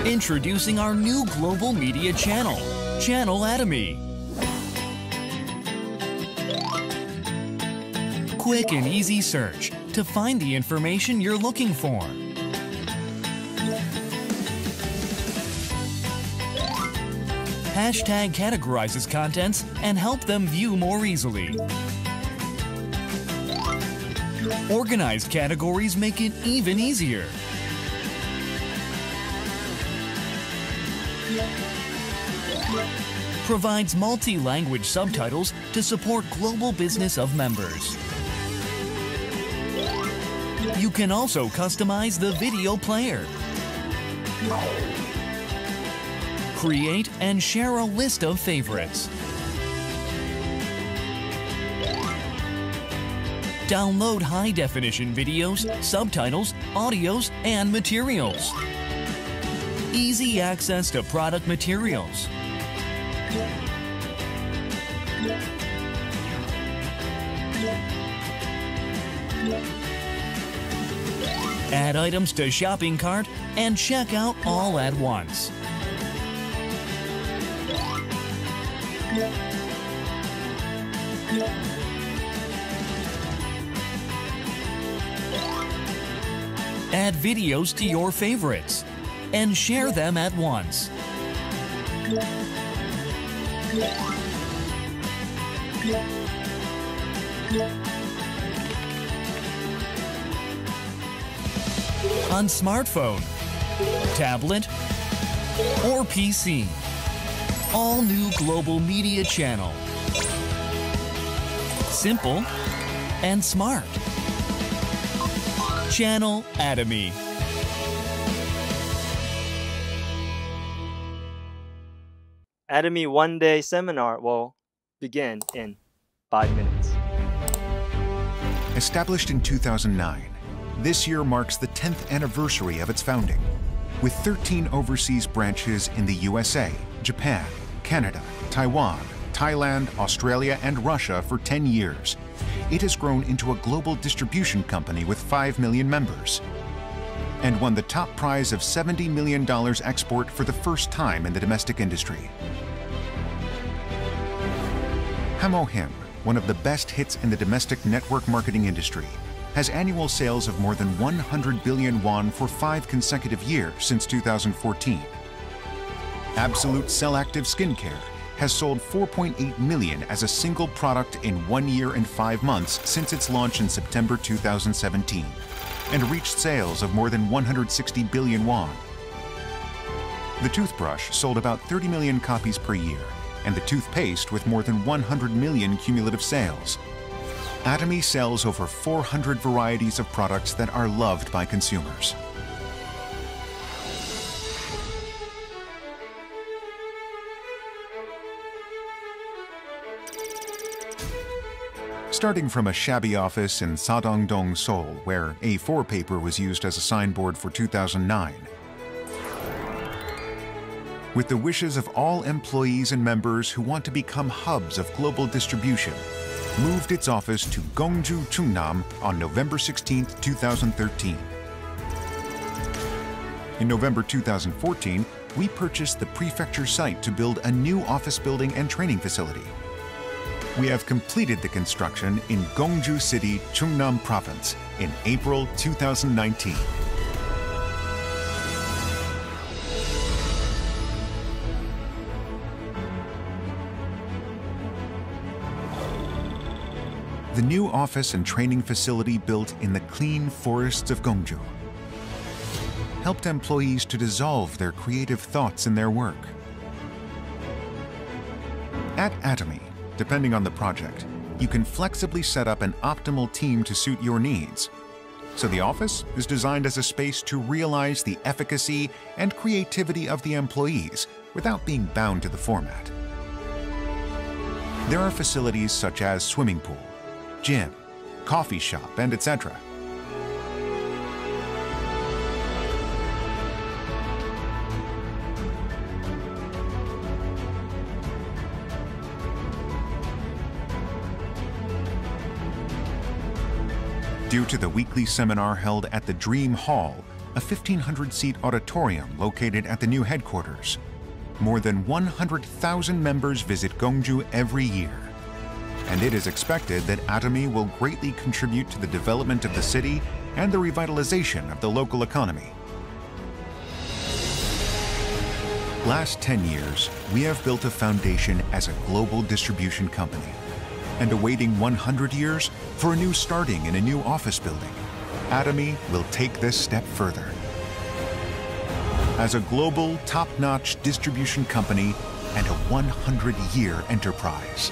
Introducing our new global media channel, Channel Atomy. Quick and easy search to find the information you're looking for. Hashtag categorizes contents and help them view more easily. Organized categories make it even easier. Provides multi-language subtitles to support global business of members. You can also customize the video player. Create and share a list of favorites. Download high-definition videos, subtitles, audios, and materials. Easy access to product materials. Add items to shopping cart and check out all at once. Add videos to your favorites and share them at once. On smartphone, tablet, or PC. All new global media channel. Simple and smart. Channel Atomy. Atomy one-day seminar will begin in 5 minutes. Established in 2009, this year marks the 10th anniversary of its founding. With 13 overseas branches in the USA, Japan, Canada, Taiwan, Thailand, Australia, and Russia for 10 years, it has grown into a global distribution company with 5 million members and won the top prize of $70 million export for the first time in the domestic industry. Hamohim, one of the best hits in the domestic network marketing industry, has annual sales of more than 100 billion won for 5 consecutive years since 2014. Absolute Cell Active Skincare has sold 4.8 million as a single product in 1 year and 5 months since its launch in September 2017, and reached sales of more than 160 billion won. The toothbrush sold about 30 million copies per year, and the toothpaste with more than 100 million cumulative sales. Atomy sells over 400 varieties of products that are loved by consumers. Starting from a shabby office in Sadongdong, Seoul, where A4 paper was used as a signboard for 2009, with the wishes of all employees and members who want to become hubs of global distribution, moved its office to Gongju, Chungnam on November 16, 2013. In November 2014, we purchased the prefecture site to build a new office building and training facility. We have completed the construction in Gyeongju City, Chungnam Province in April 2019. The new office and training facility built in the clean forests of Gyeongju helped employees to dissolve their creative thoughts in their work. At Atomy, depending on the project, you can flexibly set up an optimal team to suit your needs. So the office is designed as a space to realize the efficacy and creativity of the employees without being bound to the format. There are facilities such as swimming pool, gym, coffee shop, and etc. Due to the weekly seminar held at the Dream Hall, a 1,500-seat auditorium located at the new headquarters, more than 100,000 members visit Gyeongju every year. And it is expected that Atomy will greatly contribute to the development of the city and the revitalization of the local economy. Last 10 years, we have built a foundation as a global distribution company. And awaiting 100 years for a new starting in a new office building, Atomy will take this step further. As a global, top-notch distribution company and a 100-year enterprise.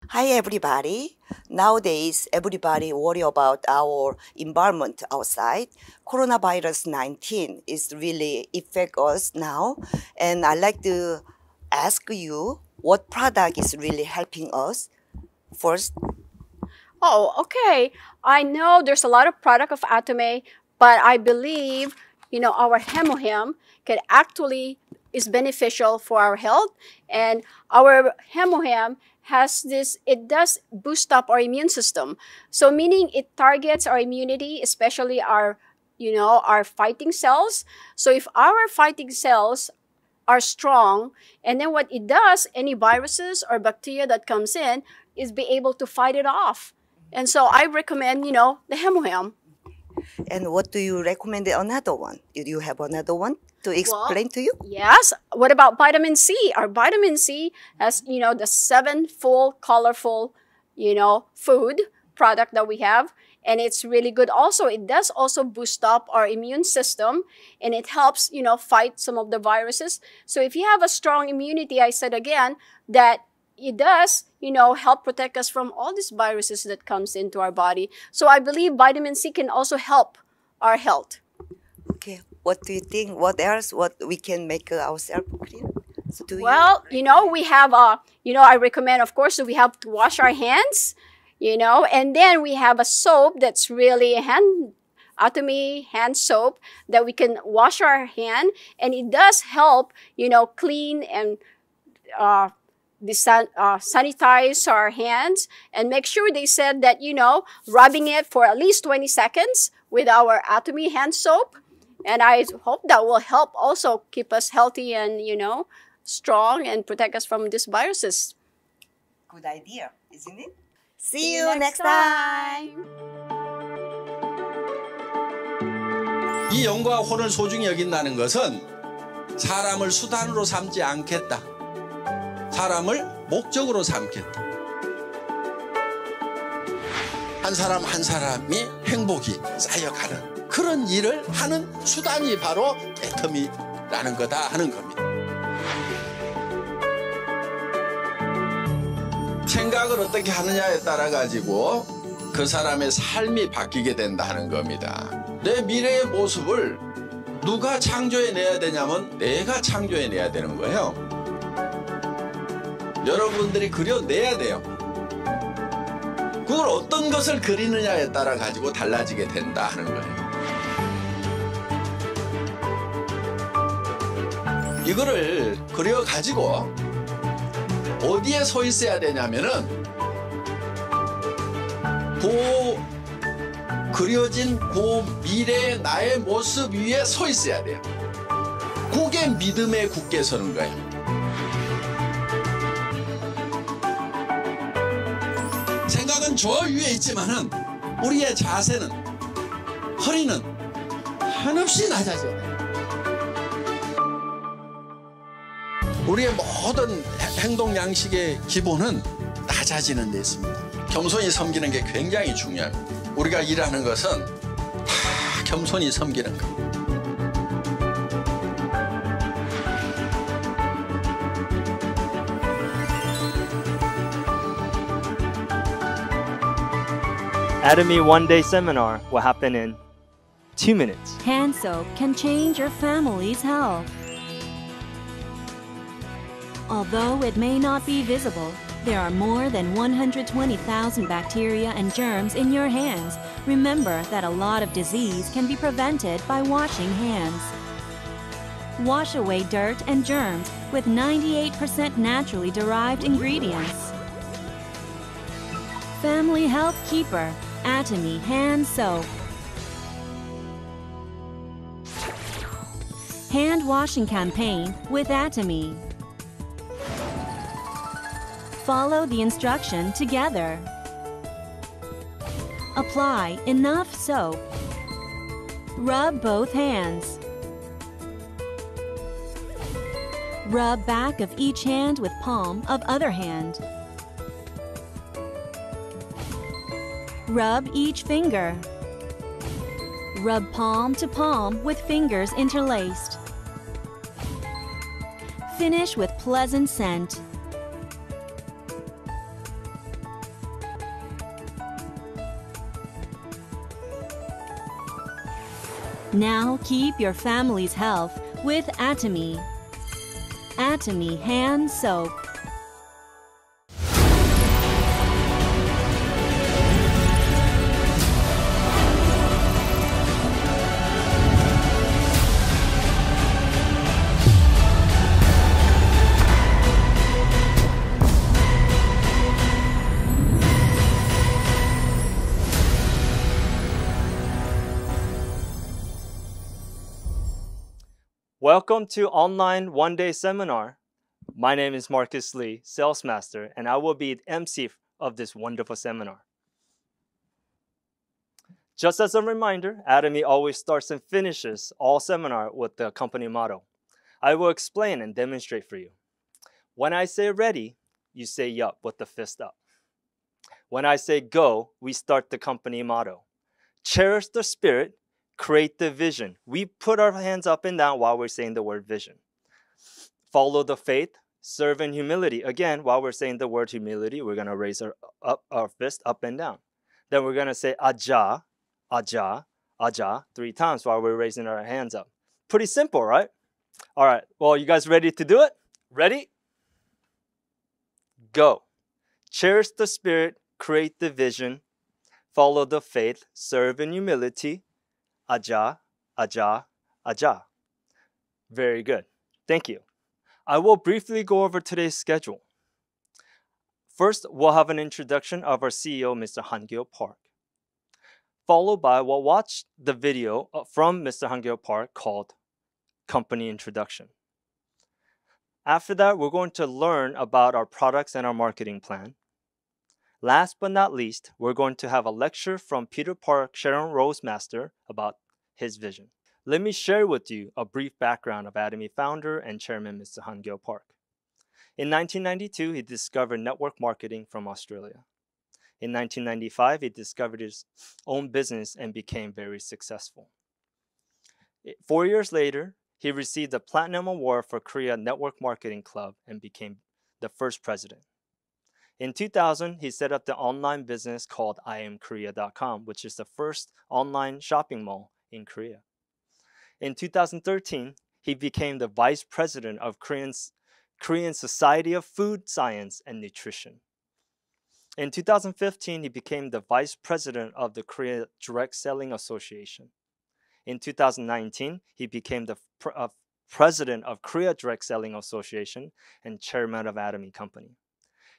Hi everybody. Nowadays, everybody worry about our environment outside. Coronavirus 19 is really affect us now. And I'd like to ask you what product is really helping us first. Oh, okay. I know there's a lot of product of Atomy, but I believe, our Hemohem can actually is beneficial for our health. And our Hemohem has this, it does boost up our immune system. So meaning it targets our immunity, especially our, our fighting cells. So if our fighting cells are strong, and then what it does, any viruses or bacteria that comes in, is be able to fight it off. And so I recommend, the Hemohem. And what do you recommend another one? Do you have another one to explain to you? Yes. What about vitamin C? Our vitamin C has, the 7 full, colorful, food product that we have. And it's really good. Also, it does also boost up our immune system. And it helps, fight some of the viruses. So if you have a strong immunity, I said again, that it does, help protect us from all these viruses that comes into our body. So I believe vitamin C can also help our health. Okay. What do you think? What else? What we can make ourselves clean? So we have, I recommend, of course, that we have to wash our hands, and then we have a soap that's really Atomy hand soap that we can wash our hand, and it does help, clean and sanitize our hands, and make sure they said that, rubbing it for at least 20 seconds with our Atomy hand soap. And I hope that will help also keep us healthy and, strong and protect us from these viruses. Good idea, isn't it? See you next time. 이 영과 혼을 소중히 여긴다는 것은 사람을 수단으로 삼지 않겠다. 사람을 목적으로 삼겠다. 한 사람 한 사람이 행복이 쌓여가는 그런 일을 하는 수단이 바로 애터미라는 거다 하는 겁니다. 생각을 어떻게 하느냐에 따라 가지고 그 사람의 삶이 바뀌게 된다 하는 겁니다. 내 미래의 모습을 누가 창조해내야 되냐면 내가 창조해내야 되는 거예요. 여러분들이 그려내야 돼요. 그걸 어떤 것을 그리느냐에 따라 가지고 달라지게 된다 하는 거예요. 이거를 그려 가지고 어디에 서 있어야 되냐면은 그 그려진 그 미래의 나의 모습 위에 서 있어야 돼요. 그게 믿음에 굳게 서는 거예요. 생각은 저 위에 있지만은 우리의 자세는 허리는 한없이 낮아져야 돼요. 우리의 모든 행동 양식의 기본은 낮아지는 데 있습니다. 겸손히 섬기는 게 굉장히 중요합니다. 우리가 일하는 것은 다 겸손히 섬기는 것. Atomy One Day Seminar will happen in 2 minutes. Hand soap can change your family's health. Although it may not be visible, there are more than 120,000 bacteria and germs in your hands. Remember that a lot of disease can be prevented by washing hands. Wash away dirt and germs with 98% naturally derived ingredients. Family Health Keeper, Atomy Hand Soap. Hand washing campaign with Atomy. Follow the instruction together. Apply enough soap. Rub both hands. Rub back of each hand with palm of other hand. Rub each finger. Rub palm to palm with fingers interlaced. Finish with pleasant scent. Now keep your family's health with Atomy. Atomy Hand Soap. Welcome to online one-day seminar. My name is Marcus Lee, Sales Master, and I will be the MC of this wonderful seminar. Just as a reminder, Atomy always starts and finishes all seminar with the company motto. I will explain and demonstrate for you. When I say ready, you say yup with the fist up. When I say go, we start the company motto. Cherish the spirit, create the vision. We put our hands up and down while we're saying the word vision. Follow the faith, serve in humility. Again, while we're saying the word humility, we're going to raise our fist up and down. Then we're going to say aja, aja, aja 3 times while we're raising our hands up. Pretty simple, right? All right, well, you guys ready to do it? Ready? Go. Cherish the spirit, create the vision. Follow the faith, serve in humility. Aja, aja, aja. Very good. Thank you. I will briefly go over today's schedule. First, we'll have an introduction of our CEO, Mr. Han-gyo Park. Followed by, we'll watch the video from Mr. Han-gyo Park called Company Introduction. After that, we're going to learn about our products and our marketing plan. Last but not least, we're going to have a lecture from Peter Park Sharon Rosemaster about his vision. Let me share with you a brief background of Atomy founder and chairman Mr. Han-gyo Park. In 1992, he discovered network marketing from Australia. In 1995, he discovered his own business and became very successful. 4 years later, he received the Platinum Award for Korea Network Marketing Club and became the first president. In 2000, he set up the online business called IamKorea.com, which is the first online shopping mall in Korea. In 2013, he became the vice president of Korean Society of Food Science and Nutrition. In 2015, he became the vice president of the Korea Direct Selling Association. In 2019, he became the president of Korea Direct Selling Association, and chairman of Atomy Company.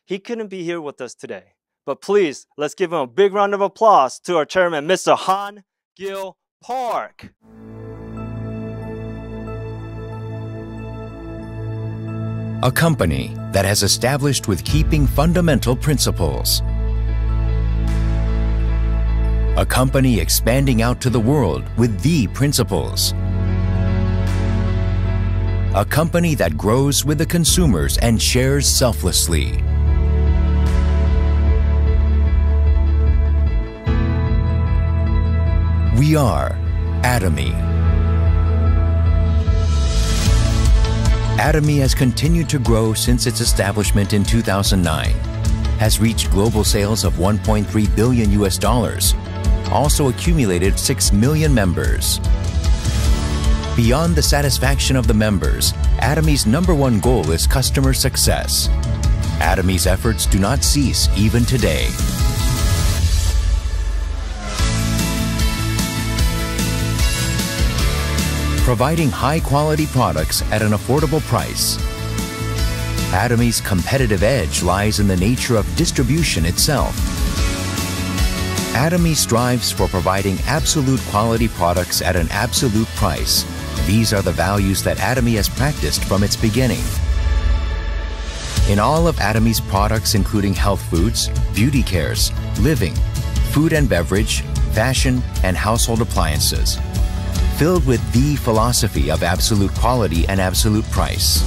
He couldn't be here with us today, but please, let's give him a big round of applause to our chairman, Mr. Han Gil Park. A company that has established with keeping fundamental principles. A company expanding out to the world with the principles. A company that grows with the consumers and shares selflessly. We are Atomy. Atomy has continued to grow since its establishment in 2009, has reached global sales of $1.3 billion, also accumulated 6 million members. Beyond the satisfaction of the members, Atomy's #1 goal is customer success. Atomy's efforts do not cease even today. Providing high-quality products at an affordable price. Atomy's competitive edge lies in the nature of distribution itself. Atomy strives for providing absolute quality products at an absolute price. These are the values that Atomy has practiced from its beginning. In all of Atomy's products, including health foods, beauty cares, living, food and beverage, fashion, and household appliances, filled with the philosophy of absolute quality and absolute price.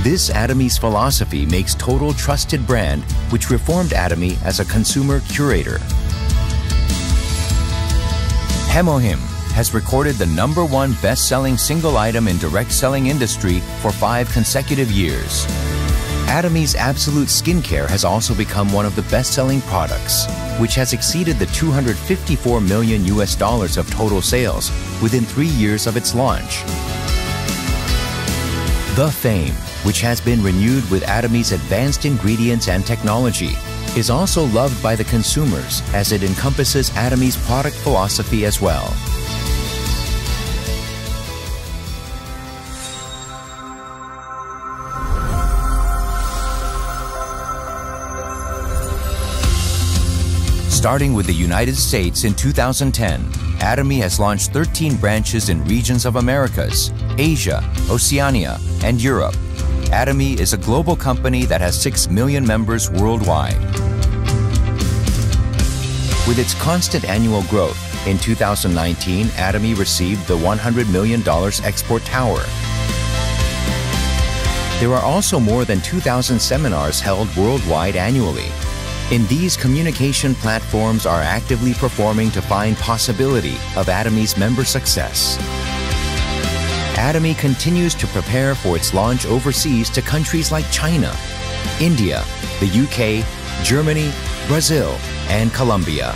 This Atomy's philosophy makes total trusted brand, which reformed Atomy as a consumer curator. Hemohim has recorded the #1 best-selling single item in direct selling industry for 5 consecutive years. Atomy's Absolute Skincare has also become one of the best-selling products, which has exceeded the $254 million of total sales within 3 years of its launch. The Fame, which has been renewed with Atomy's advanced ingredients and technology, is also loved by the consumers as it encompasses Atomy's product philosophy as well. Starting with the United States in 2010, Atomy has launched 13 branches in regions of Americas, Asia, Oceania, and Europe. Atomy is a global company that has 6 million members worldwide. With its constant annual growth, in 2019, Atomy received the $100 million Export Tower. There are also more than 2,000 seminars held worldwide annually. In these, communication platforms are actively performing to find possibility of Atomy's member success. Atomy continues to prepare for its launch overseas to countries like China, India, the UK, Germany, Brazil, and Colombia.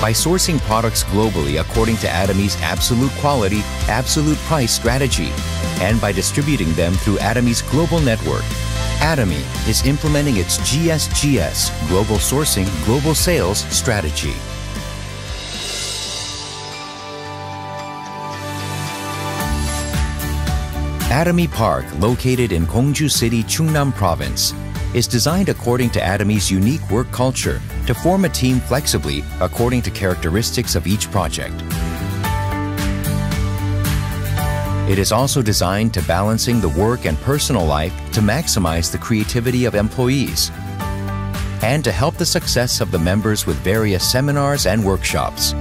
By sourcing products globally according to Atomy's absolute quality, absolute price strategy, and by distributing them through Atomy's global network, Atomy is implementing its GSGS, Global Sourcing, Global Sales strategy. Atomy Park, located in Gongju City, Chungnam Province, is designed according to Atomy's unique work culture to form a team flexibly according to characteristics of each project. It is also designed to balancing the work and personal life to maximize the creativity of employees and to help the success of the members with various seminars and workshops.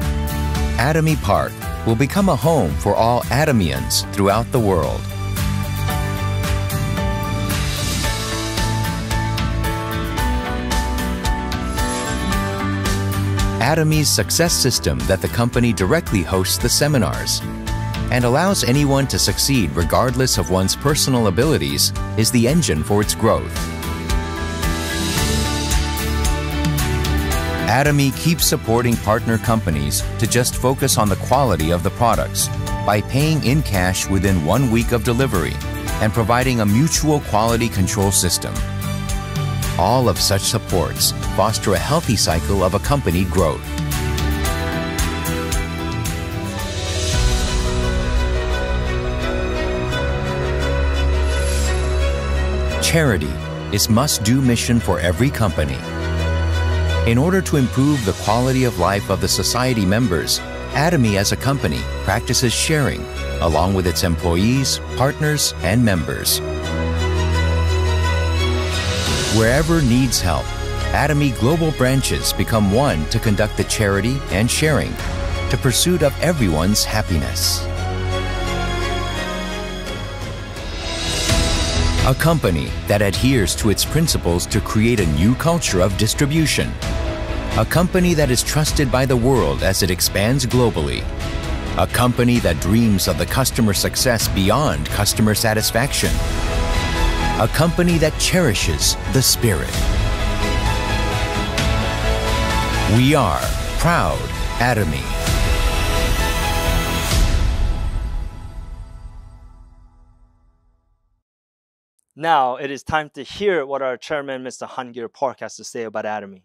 Atomy Park will become a home for all Atomyans throughout the world. Atomy's success system that the company directly hosts the seminars and allows anyone to succeed regardless of one's personal abilities is the engine for its growth. Atomy keeps supporting partner companies to just focus on the quality of the products by paying in cash within 1 week of delivery and providing a mutual quality control system. All of such supports foster a healthy cycle of a company growth. Charity is must-do mission for every company. In order to improve the quality of life of the society members, Atomy as a company practices sharing along with its employees, partners, and members. Wherever needs help, Atomy global branches become one to conduct the charity and sharing to pursuit of everyone's happiness. A company that adheres to its principles to create a new culture of distribution. A company that is trusted by the world as it expands globally. A company that dreams of the customer success beyond customer satisfaction. A company that cherishes the spirit. We are proud Atomy. Now it is time to hear what our chairman, Mr. Han-Gil Park, has to say about Atomy.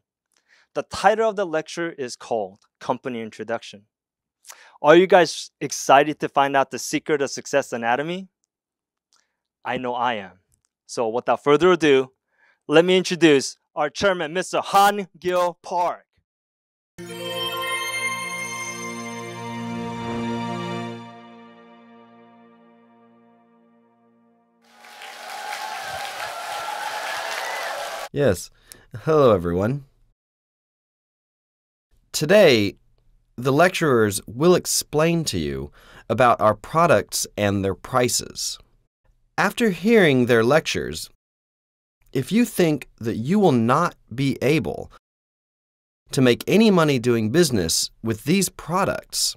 The title of the lecture is called Company Introduction. Are you guys excited to find out the secret of success in Atomy? I know I am. So without further ado, let me introduce our chairman, Mr. Han-Gil Park. Yes. Hello, everyone. Today, the lecturers will explain to you about our products and their prices. After hearing their lectures, if you think that you will not be able to make any money doing business with these products,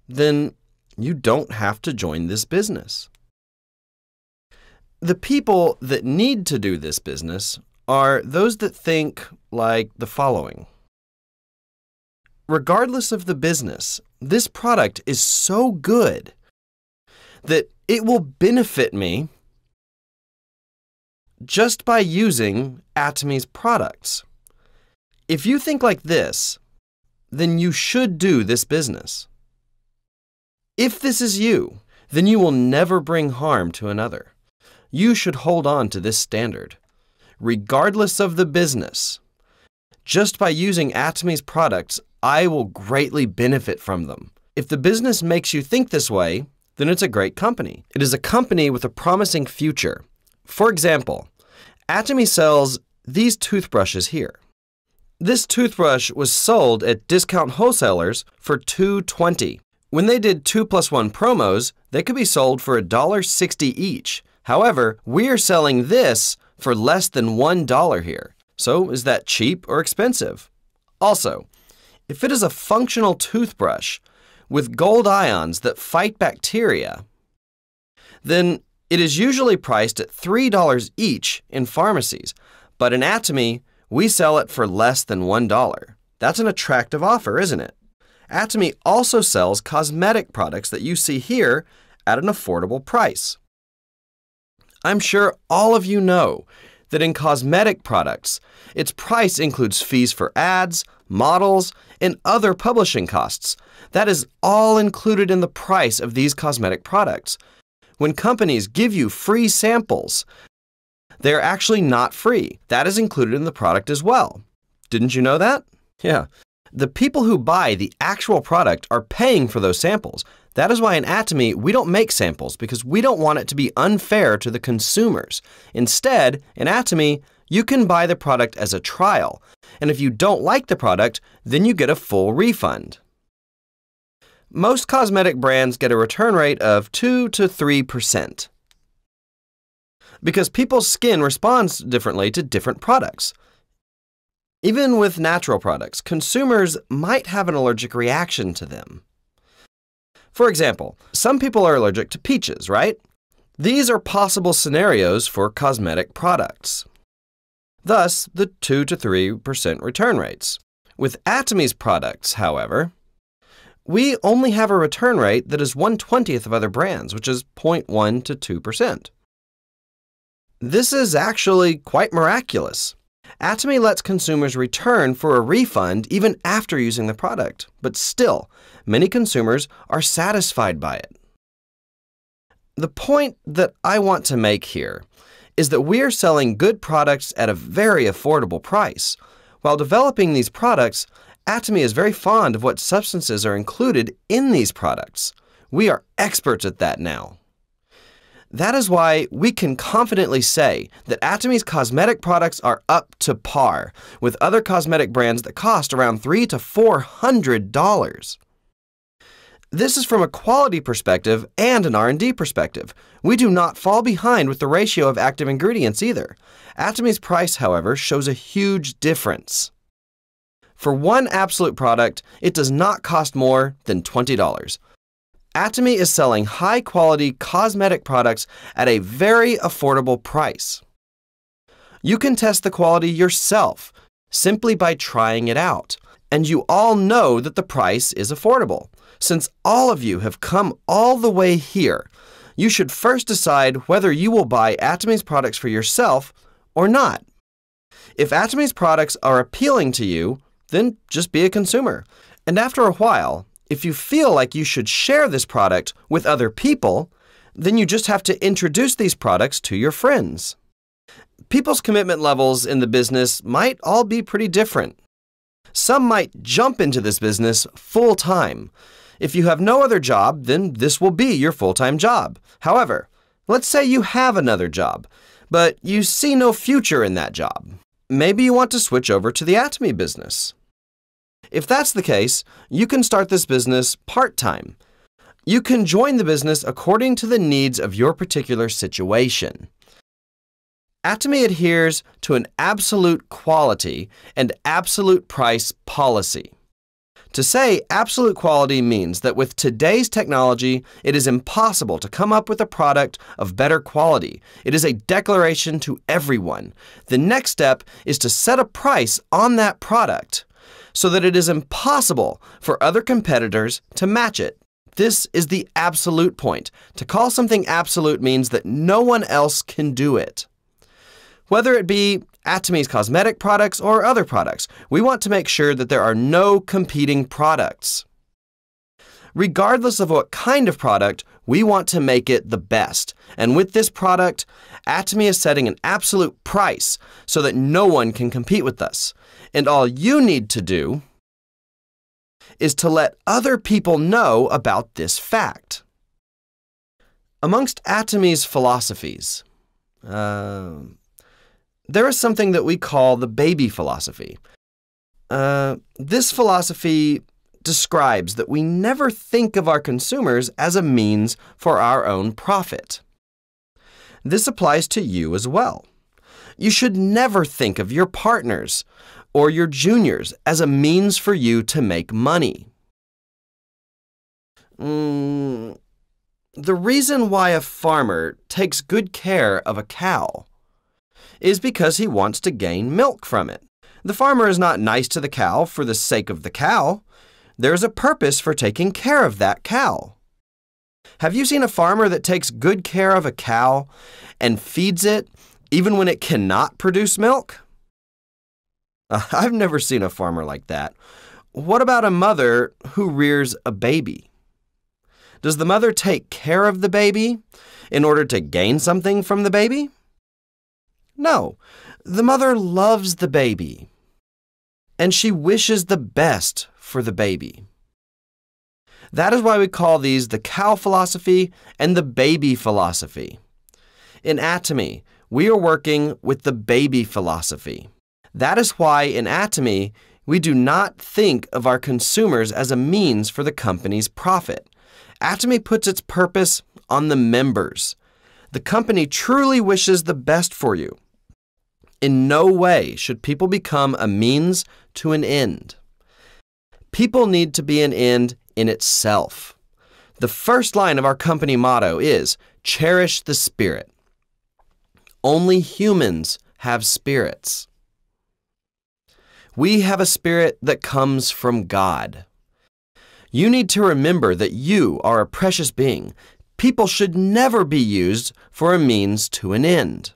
then you don't have to join this business. The people that need to do this business are those that think like the following. Regardless of the business, this product is so good that it will benefit me just by using Atomy's products. If you think like this, then you should do this business. If this is you, then you will never bring harm to another. You should hold on to this standard. Regardless of the business, just by using Atomy's products, I will greatly benefit from them. If the business makes you think this way, then it's a great company. It is a company with a promising future. For example, Atomy sells these toothbrushes here. This toothbrush was sold at discount wholesalers for $2.20. When they did 2+1 promos, they could be sold for $1.60 each. However, we are selling this for less than $1 here. So is that cheap or expensive? Also, if it is a functional toothbrush with gold ions that fight bacteria, then it is usually priced at $3 each in pharmacies, but in Atomy, we sell it for less than $1. That's an attractive offer, isn't it? Atomy also sells cosmetic products that you see here at an affordable price. I'm sure all of you know that in cosmetic products, its price includes fees for ads, models, and other publishing costs. That is all included in the price of these cosmetic products. When companies give you free samples, they are actually not free. That is included in the product as well. Didn't you know that? Yeah. The people who buy the actual product are paying for those samples. That is why in Atomy, we don't make samples because we don't want it to be unfair to the consumers. Instead, in Atomy, you can buy the product as a trial. And if you don't like the product, then you get a full refund. Most cosmetic brands get a return rate of 2 to 3%. Because people's skin responds differently to different products. Even with natural products, consumers might have an allergic reaction to them. For example, some people are allergic to peaches, right? These are possible scenarios for cosmetic products. Thus, the 2 to 3% return rates. With Atomy's products, however, we only have a return rate that is 1/20th of other brands, which is 0.1 to 2%. This is actually quite miraculous. Atomy lets consumers return for a refund even after using the product, but still, many consumers are satisfied by it. The point that I want to make here is that we are selling good products at a very affordable price. While developing these products, Atomy is very fond of what substances are included in these products. We are experts at that now. That is why we can confidently say that Atomy's cosmetic products are up to par with other cosmetic brands that cost around $300 to $400. This is from a quality perspective and an R&D perspective. We do not fall behind with the ratio of active ingredients either. Atomy's price, however, shows a huge difference. For one absolute product, it does not cost more than $20. Atomy is selling high-quality cosmetic products at a very affordable price. You can test the quality yourself simply by trying it out, and you all know that the price is affordable. Since all of you have come all the way here, you should first decide whether you will buy Atomy's products for yourself or not. If Atomy's products are appealing to you, then just be a consumer. And after a while, if you feel like you should share this product with other people, then you just have to introduce these products to your friends. People's commitment levels in the business might all be pretty different. Some might jump into this business full-time. If you have no other job, then this will be your full-time job. However, let's say you have another job, but you see no future in that job. Maybe you want to switch over to the Atomy business. If that's the case, you can start this business part-time. You can join the business according to the needs of your particular situation. Atomy adheres to an absolute quality and absolute price policy. To say absolute quality means that with today's technology, it is impossible to come up with a product of better quality. It is a declaration to everyone. The next step is to set a price on that product so that it is impossible for other competitors to match it. This is the absolute point. To call something absolute means that no one else can do it. Whether it be Atomy's cosmetic products or other products, we want to make sure that there are no competing products. Regardless of what kind of product, we want to make it the best. And with this product, Atomy is setting an absolute price so that no one can compete with us. And all you need to do is to let other people know about this fact. Amongst Atomy's philosophies, there is something that we call the baby philosophy. This philosophy describes that we never think of our consumers as a means for our own profit. This applies to you as well. You should never think of your partners or your juniors as a means for you to make money. The reason why a farmer takes good care of a cow is because he wants to gain milk from it. The farmer is not nice to the cow for the sake of the cow. There is a purpose for taking care of that cow. Have you seen a farmer that takes good care of a cow and feeds it even when it cannot produce milk? I've never seen a farmer like that. What about a mother who rears a baby? Does the mother take care of the baby in order to gain something from the baby? No, the mother loves the baby, and she wishes the best for the baby. That is why we call these the cow philosophy and the baby philosophy. In Atomy, we are working with the baby philosophy. That is why in Atomy, we do not think of our consumers as a means for the company's profit. Atomy puts its purpose on the members. The company truly wishes the best for you. In no way should people become a means to an end. People need to be an end in itself. The first line of our company motto is, cherish the spirit. Only humans have spirits. We have a spirit that comes from God. You need to remember that you are a precious being. People should never be used for a means to an end.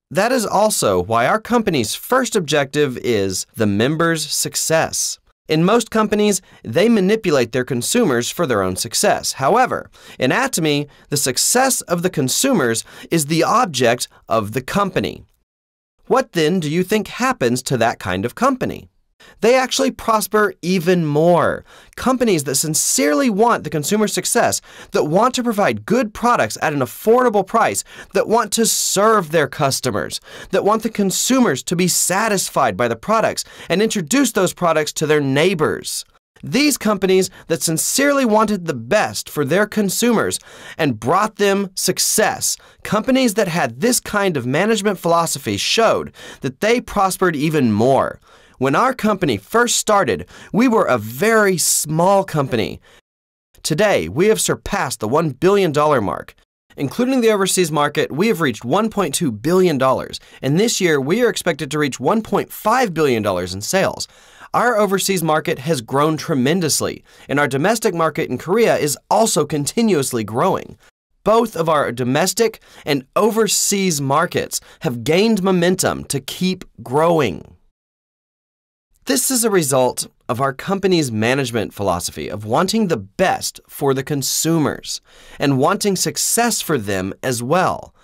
That is also why our company's first objective is the members' success. In most companies, they manipulate their consumers for their own success. However, in Atomy, the success of the consumers is the object of the company. What then do you think happens to that kind of company? They actually prosper even more. Companies that sincerely want the consumer success, that want to provide good products at an affordable price, that want to serve their customers, that want the consumers to be satisfied by the products and introduce those products to their neighbors. These companies that sincerely wanted the best for their consumers and brought them success, companies that had this kind of management philosophy showed that they prospered even more. When our company first started, we were a very small company. Today, we have surpassed the $1 billion mark. Including the overseas market, we have reached $1.2 billion, and this year we are expected to reach $1.5 billion in sales. Our overseas market has grown tremendously, and our domestic market in Korea is also continuously growing. Both of our domestic and overseas markets have gained momentum to keep growing. This is a result of our company's management philosophy of wanting the best for the consumers and wanting success for them as well.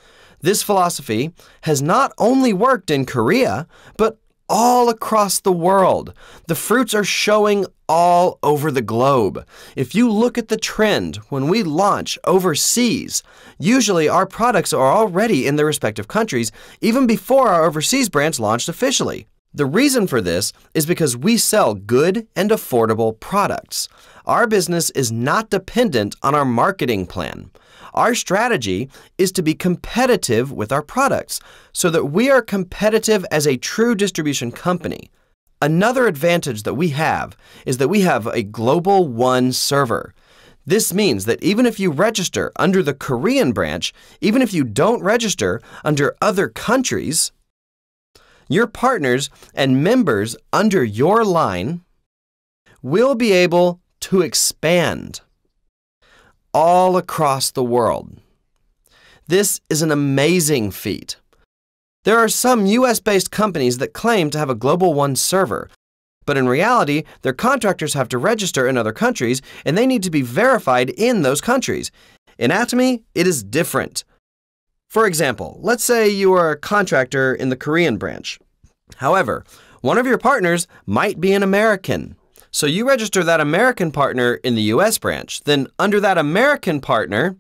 This philosophy has not only worked in Korea, but all across the world. The fruits are showing all over the globe. If you look at the trend when we launch overseas, usually our products are already in their respective countries even before our overseas branch launched officially. The reason for this is because we sell good and affordable products. Our business is not dependent on our marketing plan. Our strategy is to be competitive with our products so that we are competitive as a true distribution company. Another advantage that we have is that we have a Global One server. This means that even if you register under the Korean branch, even if you don't register under other countries, your partners and members under your line will be able to expand all across the world. This is an amazing feat. There are some US-based companies that claim to have a Global One server, but in reality, their contractors have to register in other countries and they need to be verified in those countries. In Atomy, it is different. For example, let's say you are a contractor in the Korean branch. However, one of your partners might be an American. So you register that American partner in the US branch. Then under that American partner,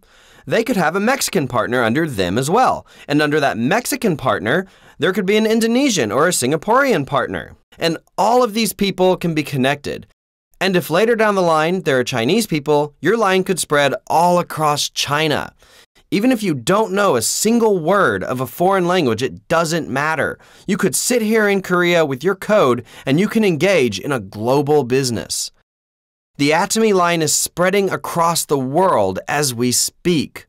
they could have a Mexican partner under them as well. And under that Mexican partner, there could be an Indonesian or a Singaporean partner. And all of these people can be connected. And if later down the line there are Chinese people, your line could spread all across China. Even if you don't know a single word of a foreign language, it doesn't matter. You could sit here in Korea with your code and you can engage in a global business. The Atomy line is spreading across the world as we speak.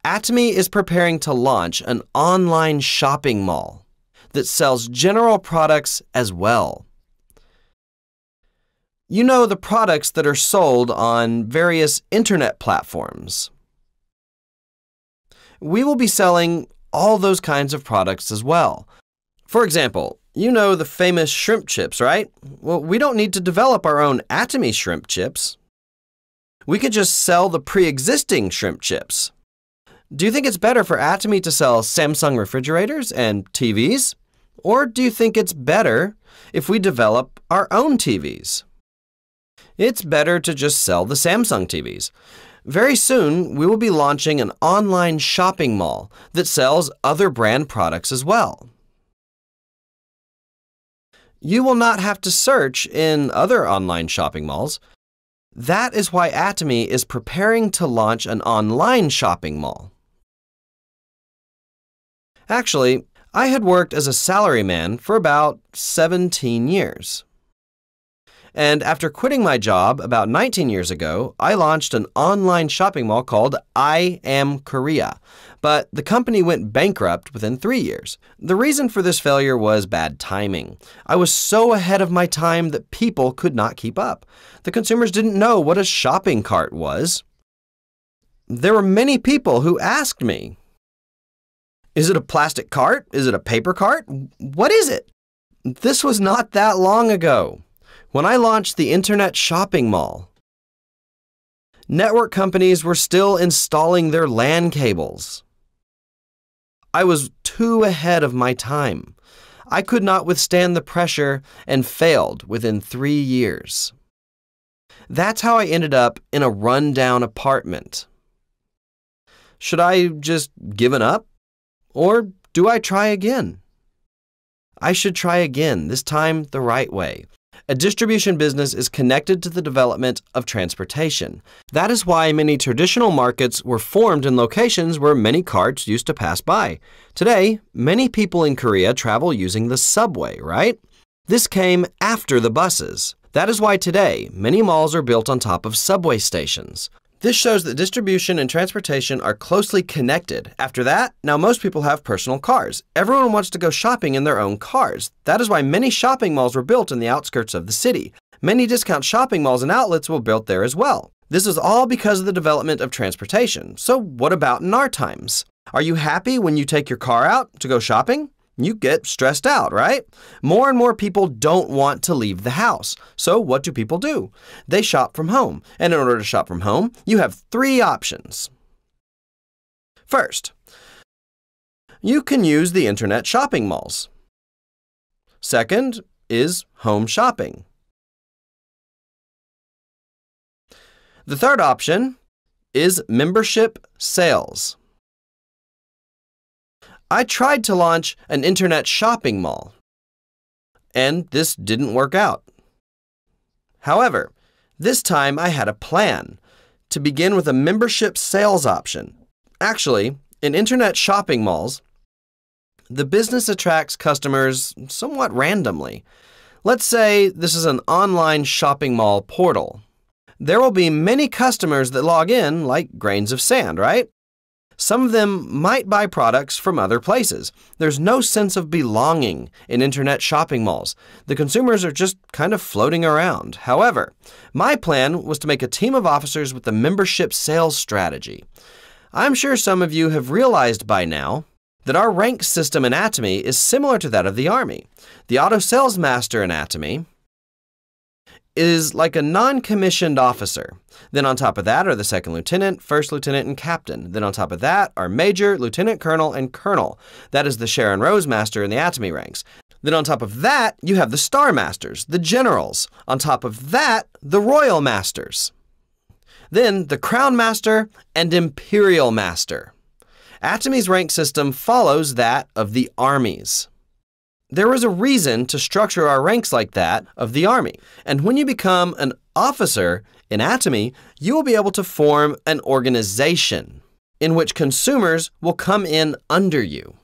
Atomy is preparing to launch an online shopping mall that sells general products as well. You know the products that are sold on various internet platforms. We will be selling all those kinds of products as well. For example, you know the famous shrimp chips, right? Well, we don't need to develop our own Atomy shrimp chips. We could just sell the pre-existing shrimp chips. Do you think it's better for Atomy to sell Samsung refrigerators and TVs? Or do you think it's better if we develop our own TVs? It's better to just sell the Samsung TVs. Very soon, we will be launching an online shopping mall that sells other brand products as well. You will not have to search in other online shopping malls. That is why Atomy is preparing to launch an online shopping mall. Actually, I had worked as a salaryman for about 17 years. And after quitting my job about 19 years ago, I launched an online shopping mall called I Am Korea. But the company went bankrupt within 3 years. The reason for this failure was bad timing. I was so ahead of my time that people could not keep up. The consumers didn't know what a shopping cart was. There were many people who asked me, "Is it a plastic cart? Is it a paper cart? What is it?" This was not that long ago. When I launched the Internet Shopping Mall, network companies were still installing their LAN cables. I was too ahead of my time. I could not withstand the pressure and failed within 3 years. That's how I ended up in a rundown apartment. Should I just given up? Or do I try again? I should try again, this time the right way. A distribution business is connected to the development of transportation. That is why many traditional markets were formed in locations where many carts used to pass by. Today, many people in Korea travel using the subway, right? This came after the buses. That is why today, many malls are built on top of subway stations. This shows that distribution and transportation are closely connected. After that, now most people have personal cars. Everyone wants to go shopping in their own cars. That is why many shopping malls were built in the outskirts of the city. Many discount shopping malls and outlets were built there as well. This is all because of the development of transportation. So what about in our times? Are you happy when you take your car out to go shopping? You get stressed out, right? More and more people don't want to leave the house. So what do people do? They shop from home. And in order to shop from home, you have 3 options. First, you can use the internet shopping malls. Second is home shopping. The third option is membership sales. I tried to launch an internet shopping mall, and this didn't work out. However, this time I had a plan to begin with a membership sales option. Actually, in internet shopping malls, the business attracts customers somewhat randomly. Let's say this is an online shopping mall portal. There will be many customers that log in like grains of sand, right? Some of them might buy products from other places. There's no sense of belonging in internet shopping malls. The consumers are just kind of floating around. However, my plan was to make a team of officers with a membership sales strategy. I'm sure some of you have realized by now that our rank system in Atomy is similar to that of the Army. The auto sales master in Atomy is like a non-commissioned officer. Then on top of that are the second lieutenant, first lieutenant, and captain. Then on top of that are major, lieutenant colonel, and colonel. That is the Sharon Rose master in the Atomy ranks. Then on top of that, you have the star masters, the generals. On top of that, the royal masters. Then the crown master and imperial master. Atomy's rank system follows that of the armies. There was a reason to structure our ranks like that of the Army. And when you become an officer in Atomy, you will be able to form an organization in which consumers will come in under you.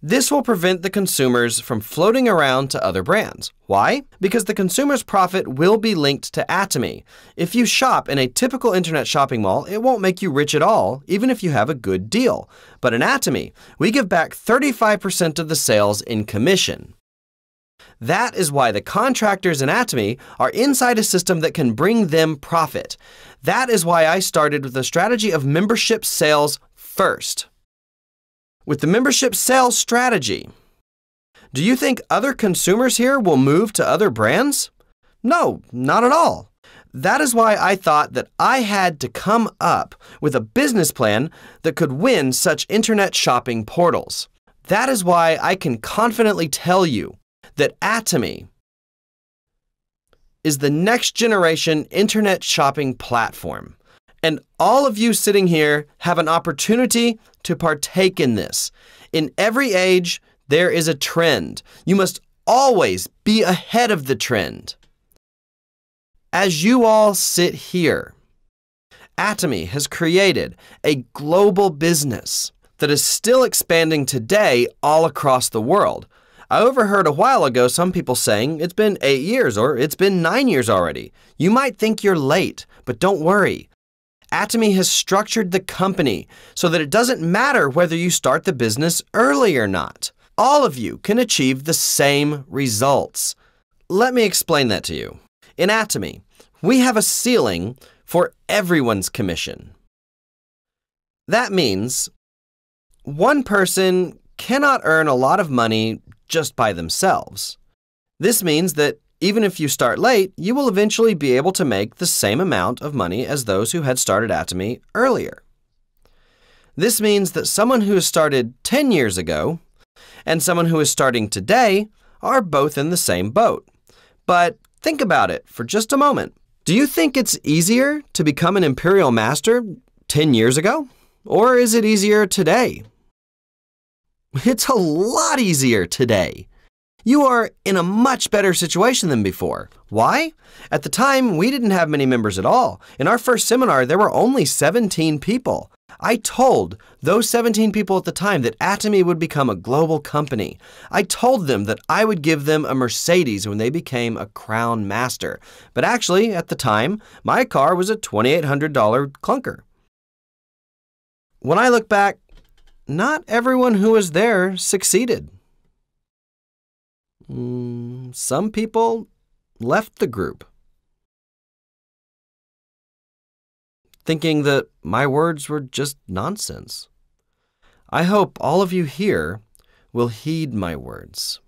This will prevent the consumers from floating around to other brands. Why? Because the consumer's profit will be linked to Atomy. If you shop in a typical internet shopping mall, it won't make you rich at all, even if you have a good deal. But in Atomy, we give back 35% of the sales in commission. That is why the contractors in Atomy are inside a system that can bring them profit. That is why I started with a strategy of membership sales first. With the membership sales strategy, do you think other consumers here will move to other brands? No, not at all. That is why I thought that I had to come up with a business plan that could win such internet shopping portals. That is why I can confidently tell you that Atomy is the next generation internet shopping platform. And all of you sitting here have an opportunity to partake in this. In every age, there is a trend. You must always be ahead of the trend. As you all sit here, Atomy has created a global business that is still expanding today all across the world. I overheard a while ago some people saying it's been 8 years or it's been 9 years already. You might think you're late, but don't worry. Atomy has structured the company so that it doesn't matter whether you start the business early or not. All of you can achieve the same results. Let me explain that to you. In Atomy, we have a ceiling for everyone's commission. That means one person cannot earn a lot of money just by themselves. This means that Even if you start late, you will eventually be able to make the same amount of money as those who had started Atomy earlier. This means that someone who has started 10 years ago and someone who is starting today are both in the same boat. But think about it for just a moment. Do you think it's easier to become an imperial master 10 years ago? Or is it easier today? It's a lot easier today. You are in a much better situation than before. Why? At the time, we didn't have many members at all. In our first seminar, there were only 17 people. I told those 17 people at the time that Atomy would become a global company. I told them that I would give them a Mercedes when they became a Crown Master. But actually, at the time, my car was a $2,800 clunker. When I look back, not everyone who was there succeeded. Some people left the group, thinking that my words were just nonsense. I hope all of you here will heed my words.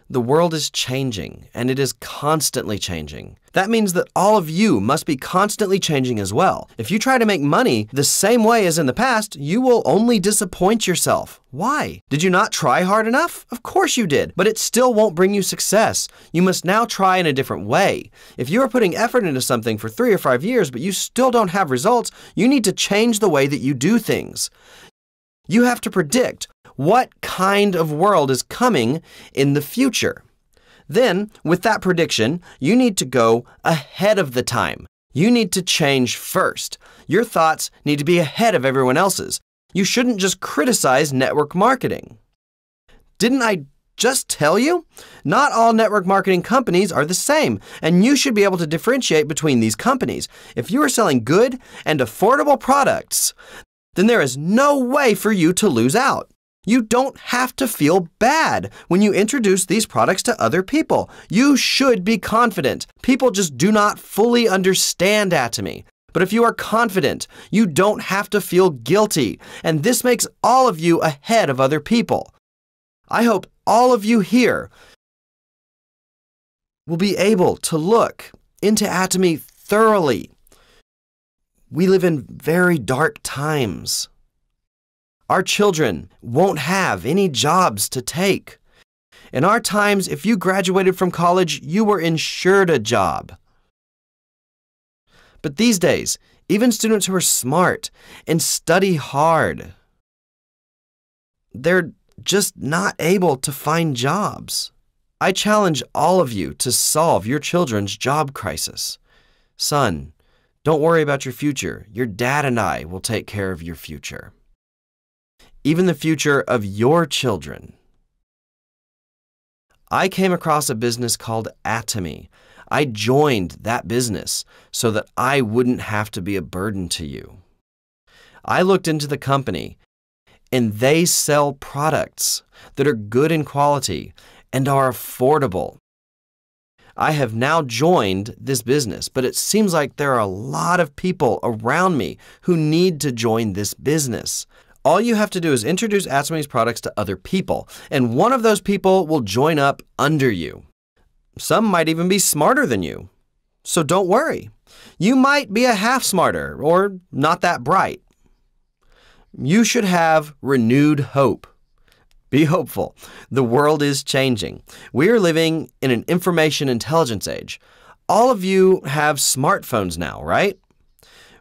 The world is changing, and it is constantly changing. That means that all of you must be constantly changing as well. If you try to make money the same way as in the past, you will only disappoint yourself. Why? Did you not try hard enough? Of course you did, but it still won't bring you success. You must now try in a different way. If you are putting effort into something for 3 or 5 years, but you still don't have results, you need to change the way that you do things. You have to predict what kind of world is coming in the future. Then, with that prediction, you need to go ahead of the time. You need to change first. Your thoughts need to be ahead of everyone else's. You shouldn't just criticize network marketing. Didn't I just tell you? Not all network marketing companies are the same, and you should be able to differentiate between these companies. If you are selling good and affordable products, then there is no way for you to lose out. You don't have to feel bad when you introduce these products to other people. You should be confident. People just do not fully understand Atomy. But if you are confident, you don't have to feel guilty, and this makes all of you ahead of other people. I hope all of you here will be able to look into Atomy thoroughly. We live in very dark times. Our children won't have any jobs to take. In our times, if you graduated from college, you were ensured a job. But these days, even students who are smart and study hard, they're just not able to find jobs. I challenge all of you to solve your children's job crisis. Son, don't worry about your future. Your dad and I will take care of your future. Even the future of your children. I came across a business called Atomy. I joined that business so that I wouldn't have to be a burden to you. I looked into the company, and they sell products that are good in quality and are affordable. I have now joined this business, but it seems like there are a lot of people around me who need to join this business. All you have to do is introduce Atomy's products to other people, and one of those people will join up under you. Some might even be smarter than you. So don't worry. You might be a half smarter or not that bright. You should have renewed hope. Be hopeful. The world is changing. We are living in an information intelligence age. All of you have smartphones now, right?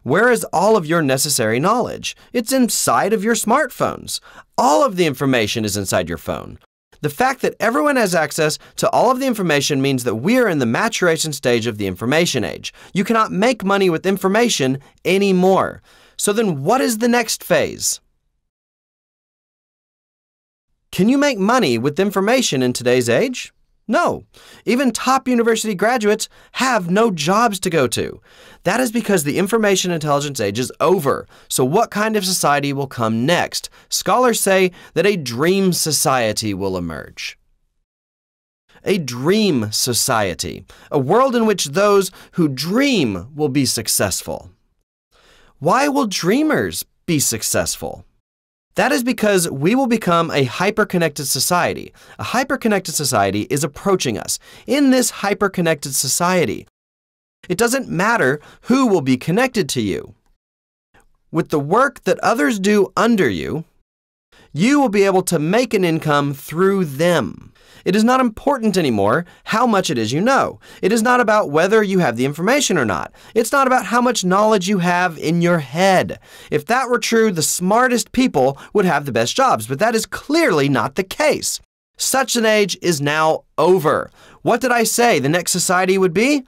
Where is all of your necessary knowledge? It's inside of your smartphones. All of the information is inside your phone. The fact that everyone has access to all of the information means that we are in the maturation stage of the information age. You cannot make money with information anymore. So then what is the next phase? Can you make money with information in today's age? No. Even top university graduates have no jobs to go to. That is because the information intelligence age is over. So what kind of society will come next? Scholars say that a dream society will emerge. A dream society, a world in which those who dream will be successful. Why will dreamers be successful? That is because we will become a hyper-connected society. A hyper-connected society is approaching us. In this hyper-connected society, it doesn't matter who will be connected to you. With the work that others do under you, you will be able to make an income through them. It is not important anymore how much it is you know. It is not about whether you have the information or not. It's not about how much knowledge you have in your head. If that were true, the smartest people would have the best jobs, but that is clearly not the case. Such an age is now over. What did I say the next society would be?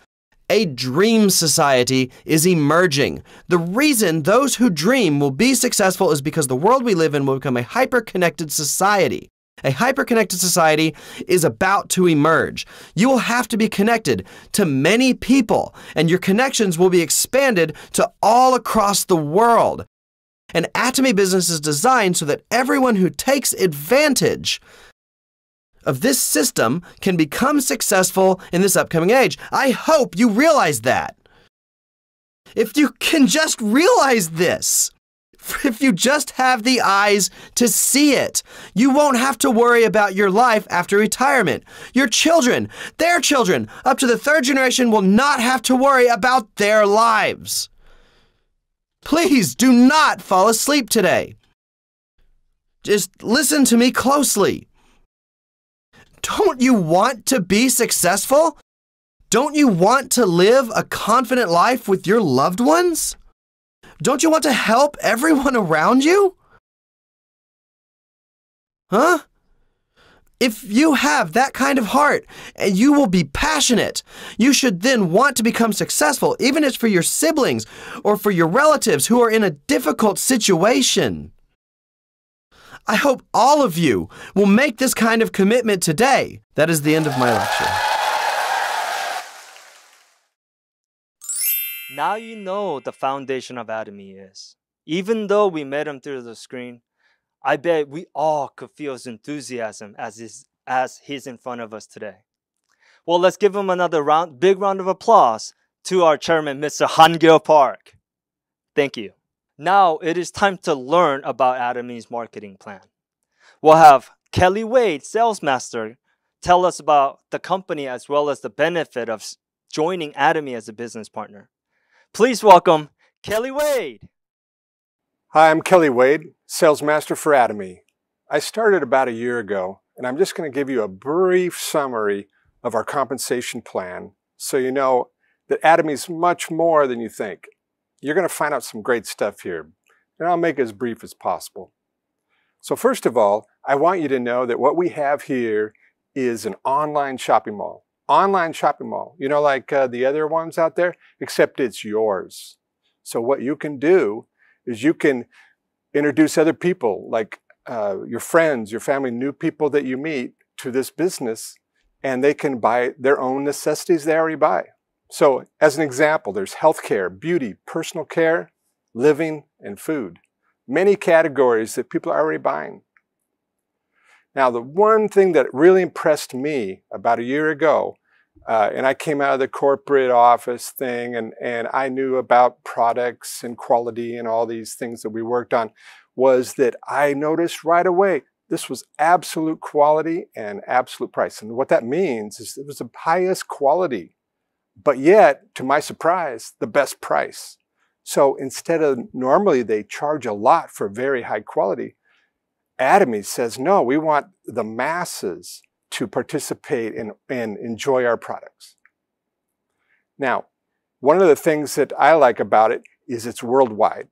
A dream society is emerging. The reason those who dream will be successful is because the world we live in will become a hyper-connected society. A hyper-connected society is about to emerge. You will have to be connected to many people, and your connections will be expanded to all across the world. An Atomy business is designed so that everyone who takes advantage of this system can become successful in this upcoming age. I hope you realize that. If you can just realize this, if you just have the eyes to see it, you won't have to worry about your life after retirement. Your children, their children, up to the third generation will not have to worry about their lives. Please do not fall asleep today. Just listen to me closely. Don't you want to be successful? Don't you want to live a confident life with your loved ones? Don't you want to help everyone around you? Huh? If you have that kind of heart and you will be passionate, you should then want to become successful, even if it's for your siblings or for your relatives who are in a difficult situation. I hope all of you will make this kind of commitment today. That is the end of my lecture. Now you know the foundation of Atomy is. Even though we met him through the screen, I bet we all could feel his enthusiasm as he's in front of us today. Well, let's give him another big round of applause to our chairman, Mr. Han-gil Park. Thank you. Now it is time to learn about Atomy's marketing plan. We'll have Kelly Wade, sales master, tell us about the company as well as the benefit of joining Atomy as a business partner. Please welcome Kelly Wade. Hi, I'm Kelly Wade, sales master for Atomy. I started about a year ago, and I'm just going to give you a brief summary of our compensation plan so you know that Atomy is much more than you think. You're going to find out some great stuff here, and I'll make it as brief as possible. So first of all, I want you to know that what we have here is an online shopping mall. Online shopping mall, you know, like the other ones out there, except it's yours. So what you can do is you can introduce other people, like your friends, your family, new people that you meet to this business, and they can buy their own necessities they already buy. So as an example, there's healthcare, beauty, personal care, living, and food. Many categories that people are already buying. Now, the one thing that really impressed me about a year ago, and I came out of the corporate office thing, and I knew about products and quality and all these things that we worked on, was that I noticed right away this was absolute quality and absolute price. And what that means is it was the highest quality, but yet, to my surprise, the best price. So instead of normally they charge a lot for very high quality, Atomy says, no, we want the masses to participate and enjoy our products. Now, one of the things that I like about it is it's worldwide.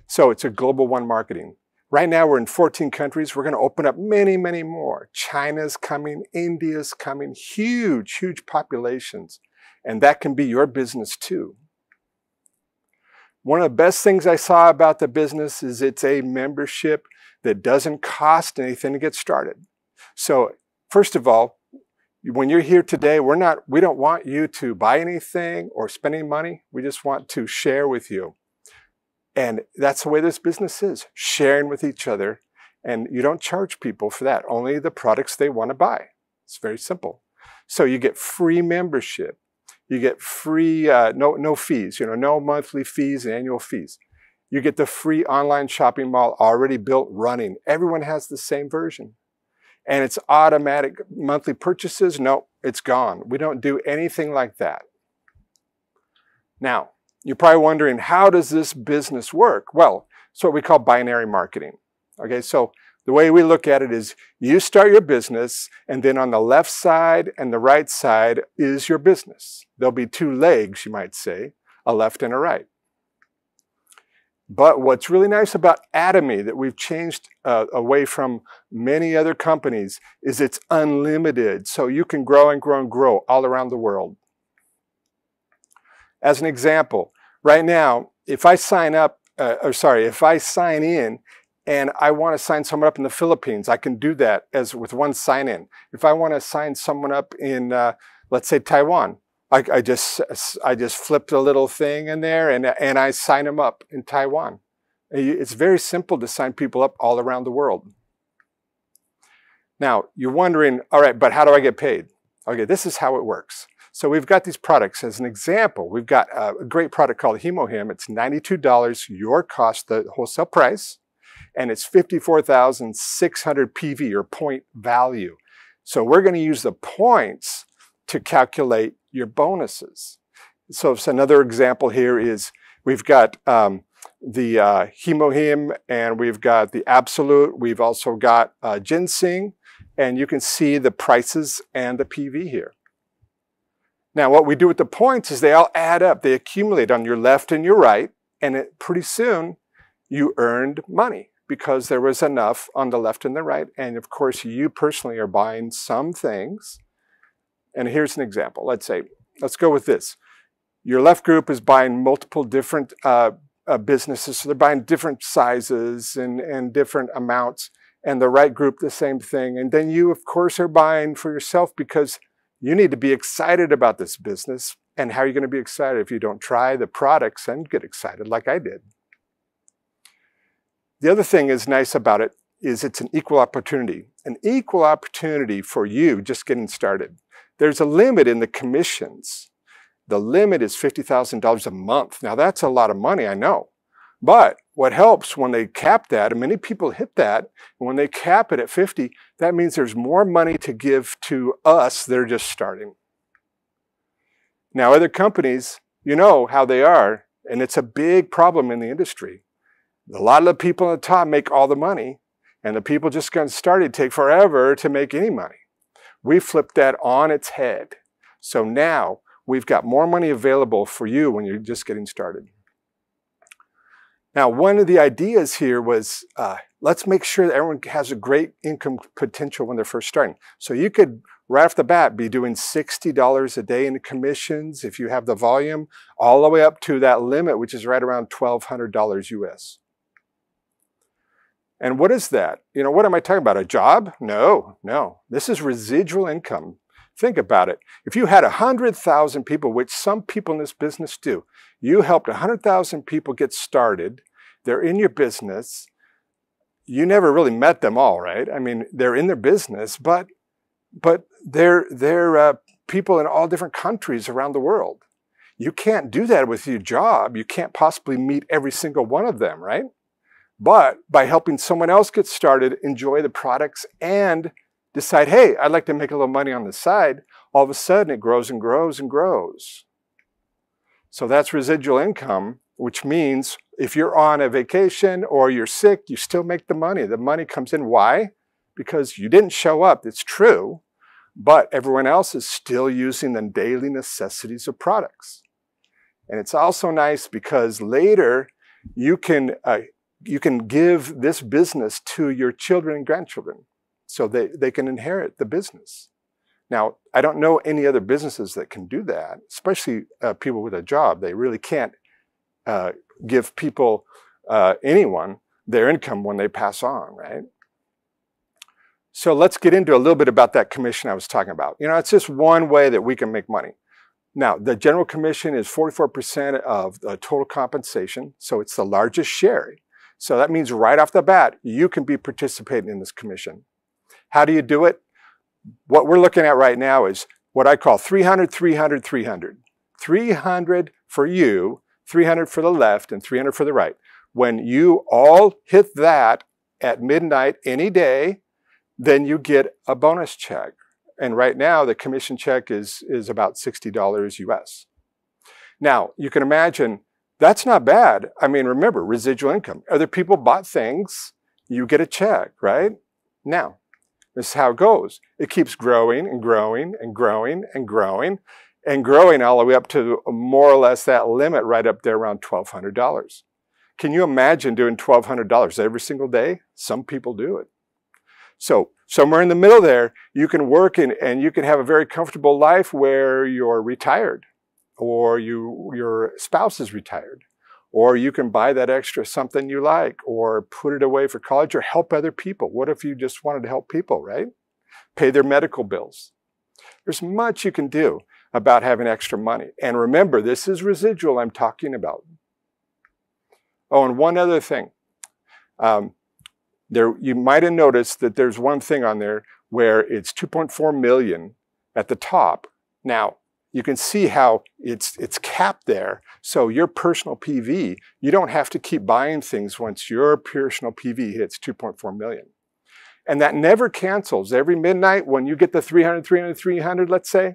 So it's a global one marketing. Right now we're in 14 countries. We're going to open up many, many more. China's coming, India's coming, huge, huge populations. And that can be your business too. One of the best things I saw about the business is it's a membership that doesn't cost anything to get started. So first of all, when you're here today, we don't want you to buy anything or spend any money. We just want to share with you. And that's the way this business is, sharing with each other. And you don't charge people for that, only the products they want to buy. It's very simple. So you get free membership. You get free, no fees, no monthly fees and annual fees. You get the free online shopping mall already built, running. Everyone has the same version. And it's automatic monthly purchases. No, it's gone. We don't do anything like that. Now, you're probably wondering, how does this business work? Well, it's what we call binary marketing. Okay, so the way we look at it is you start your business, and then on the left side and the right side is your business. There'll be two legs, you might say, a left and a right. But what's really nice about Atomy that we've changed away from many other companies is it's unlimited. So you can grow and grow and grow all around the world. As an example, right now, if I sign in and I want to sign someone up in the Philippines, I can do that with one sign in. If I want to sign someone up in, let's say, Taiwan, I just flipped a little thing in there and I sign them up in Taiwan. It's very simple to sign people up all around the world. Now, you're wondering, all right, but how do I get paid? Okay, this is how it works. So we've got these products. As an example, we've got a great product called HemoHim. It's $92 your cost, the wholesale price, and it's 54,600 PV or point value. So we're going to use the points to calculate your bonuses. So another example here is we've got the HemoHim and we've got the Absolute. We've also got Ginseng, and you can see the prices and the PV here. Now, what we do with the points is they all add up. They accumulate on your left and your right, and pretty soon you earned money because there was enough on the left and the right. And of course, you personally are buying some things. And here's an example. Let's go with this. Your left group is buying multiple different businesses. So they're buying different sizes and different amounts. And the right group, the same thing. And then you, of course, are buying for yourself because you need to be excited about this business. And how are you going to be excited if you don't try the products and get excited like I did? The other thing is nice about it is it's an equal opportunity for you just getting started. There's a limit in the commissions. The limit is $50,000 a month. Now that's a lot of money, I know. But what helps when they cap that, and many people hit that, and when they cap it at 50, that means there's more money to give to us. They're just starting. Now, other companies, you know how they are, and it's a big problem in the industry. A lot of the people at the top make all the money, and the people just getting started take forever to make any money. We flipped that on its head. So now we've got more money available for you when you're just getting started. Now, one of the ideas here was let's make sure that everyone has a great income potential when they're first starting. So you could, right off the bat, be doing $60 a day in commissions if you have the volume, all the way up to that limit, which is right around $1,200 US. And what is that? You know, what am I talking about? A job? No. This is residual income. Think about it. If you had 100,000 people, which some people in this business do, you helped 100,000 people get started. They're in your business. You never really met them all, right? I mean, they're in their business, but they're people in all different countries around the world. You can't do that with your job. You can't possibly meet every single one of them, right? But by helping someone else get started, enjoy the products, and decide, hey, I'd like to make a little money on the side, all of a sudden it grows and grows and grows. So that's residual income, which means if you're on a vacation or you're sick, you still make the money. The money comes in. Why? Because you didn't show up, it's true, but everyone else is still using the daily necessities of products. And it's also nice because later you can give this business to your children and grandchildren. So they can inherit the business. Now, I don't know any other businesses that can do that, especially people with a job. They really can't give people, anyone, their income when they pass on, right? So let's get into a little bit about that commission I was talking about. You know, it's just one way that we can make money. Now, the general commission is 44% of the total compensation, so it's the largest share. So that means right off the bat, you can be participating in this commission. How do you do it? What we're looking at right now is what I call 300, 300, 300. 300 for you, 300 for the left, and 300 for the right. When you all hit that at midnight any day, then you get a bonus check. And right now, the commission check is about $60 US. Now, you can imagine that's not bad. I mean, remember, residual income. Other people bought things, you get a check, right? Now, this is how it goes. It keeps growing and growing and growing and growing and growing all the way up to more or less that limit right up there around $1,200. Can you imagine doing $1,200 every single day? Some people do it. So somewhere in the middle there, you can work and you can have a very comfortable life where you're retired, or your spouse is retired, or you can buy that extra something you like, or put it away for college, or help other people. What if you just wanted to help people, right? Pay their medical bills. There's much you can do about having extra money. And remember, this is residual I'm talking about. Oh, and one other thing. You might have noticed that there's one thing on there where it's 2.4 million at the top. Now, you can see how it's capped there. So your personal PV, you don't have to keep buying things once your personal PV hits 2.4 million. And that never cancels. Every midnight when you get the 300, 300, 300, let's say,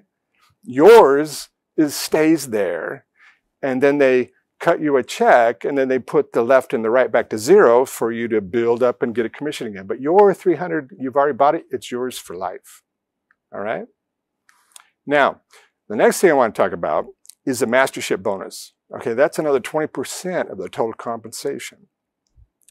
yours stays there. And then they cut you a check, and then they put the left and the right back to zero for you to build up and get a commission again. But your 300, you've already bought it, it's yours for life. All right? Now, the next thing I want to talk about is the mastership bonus. Okay, that's another 20% of the total compensation.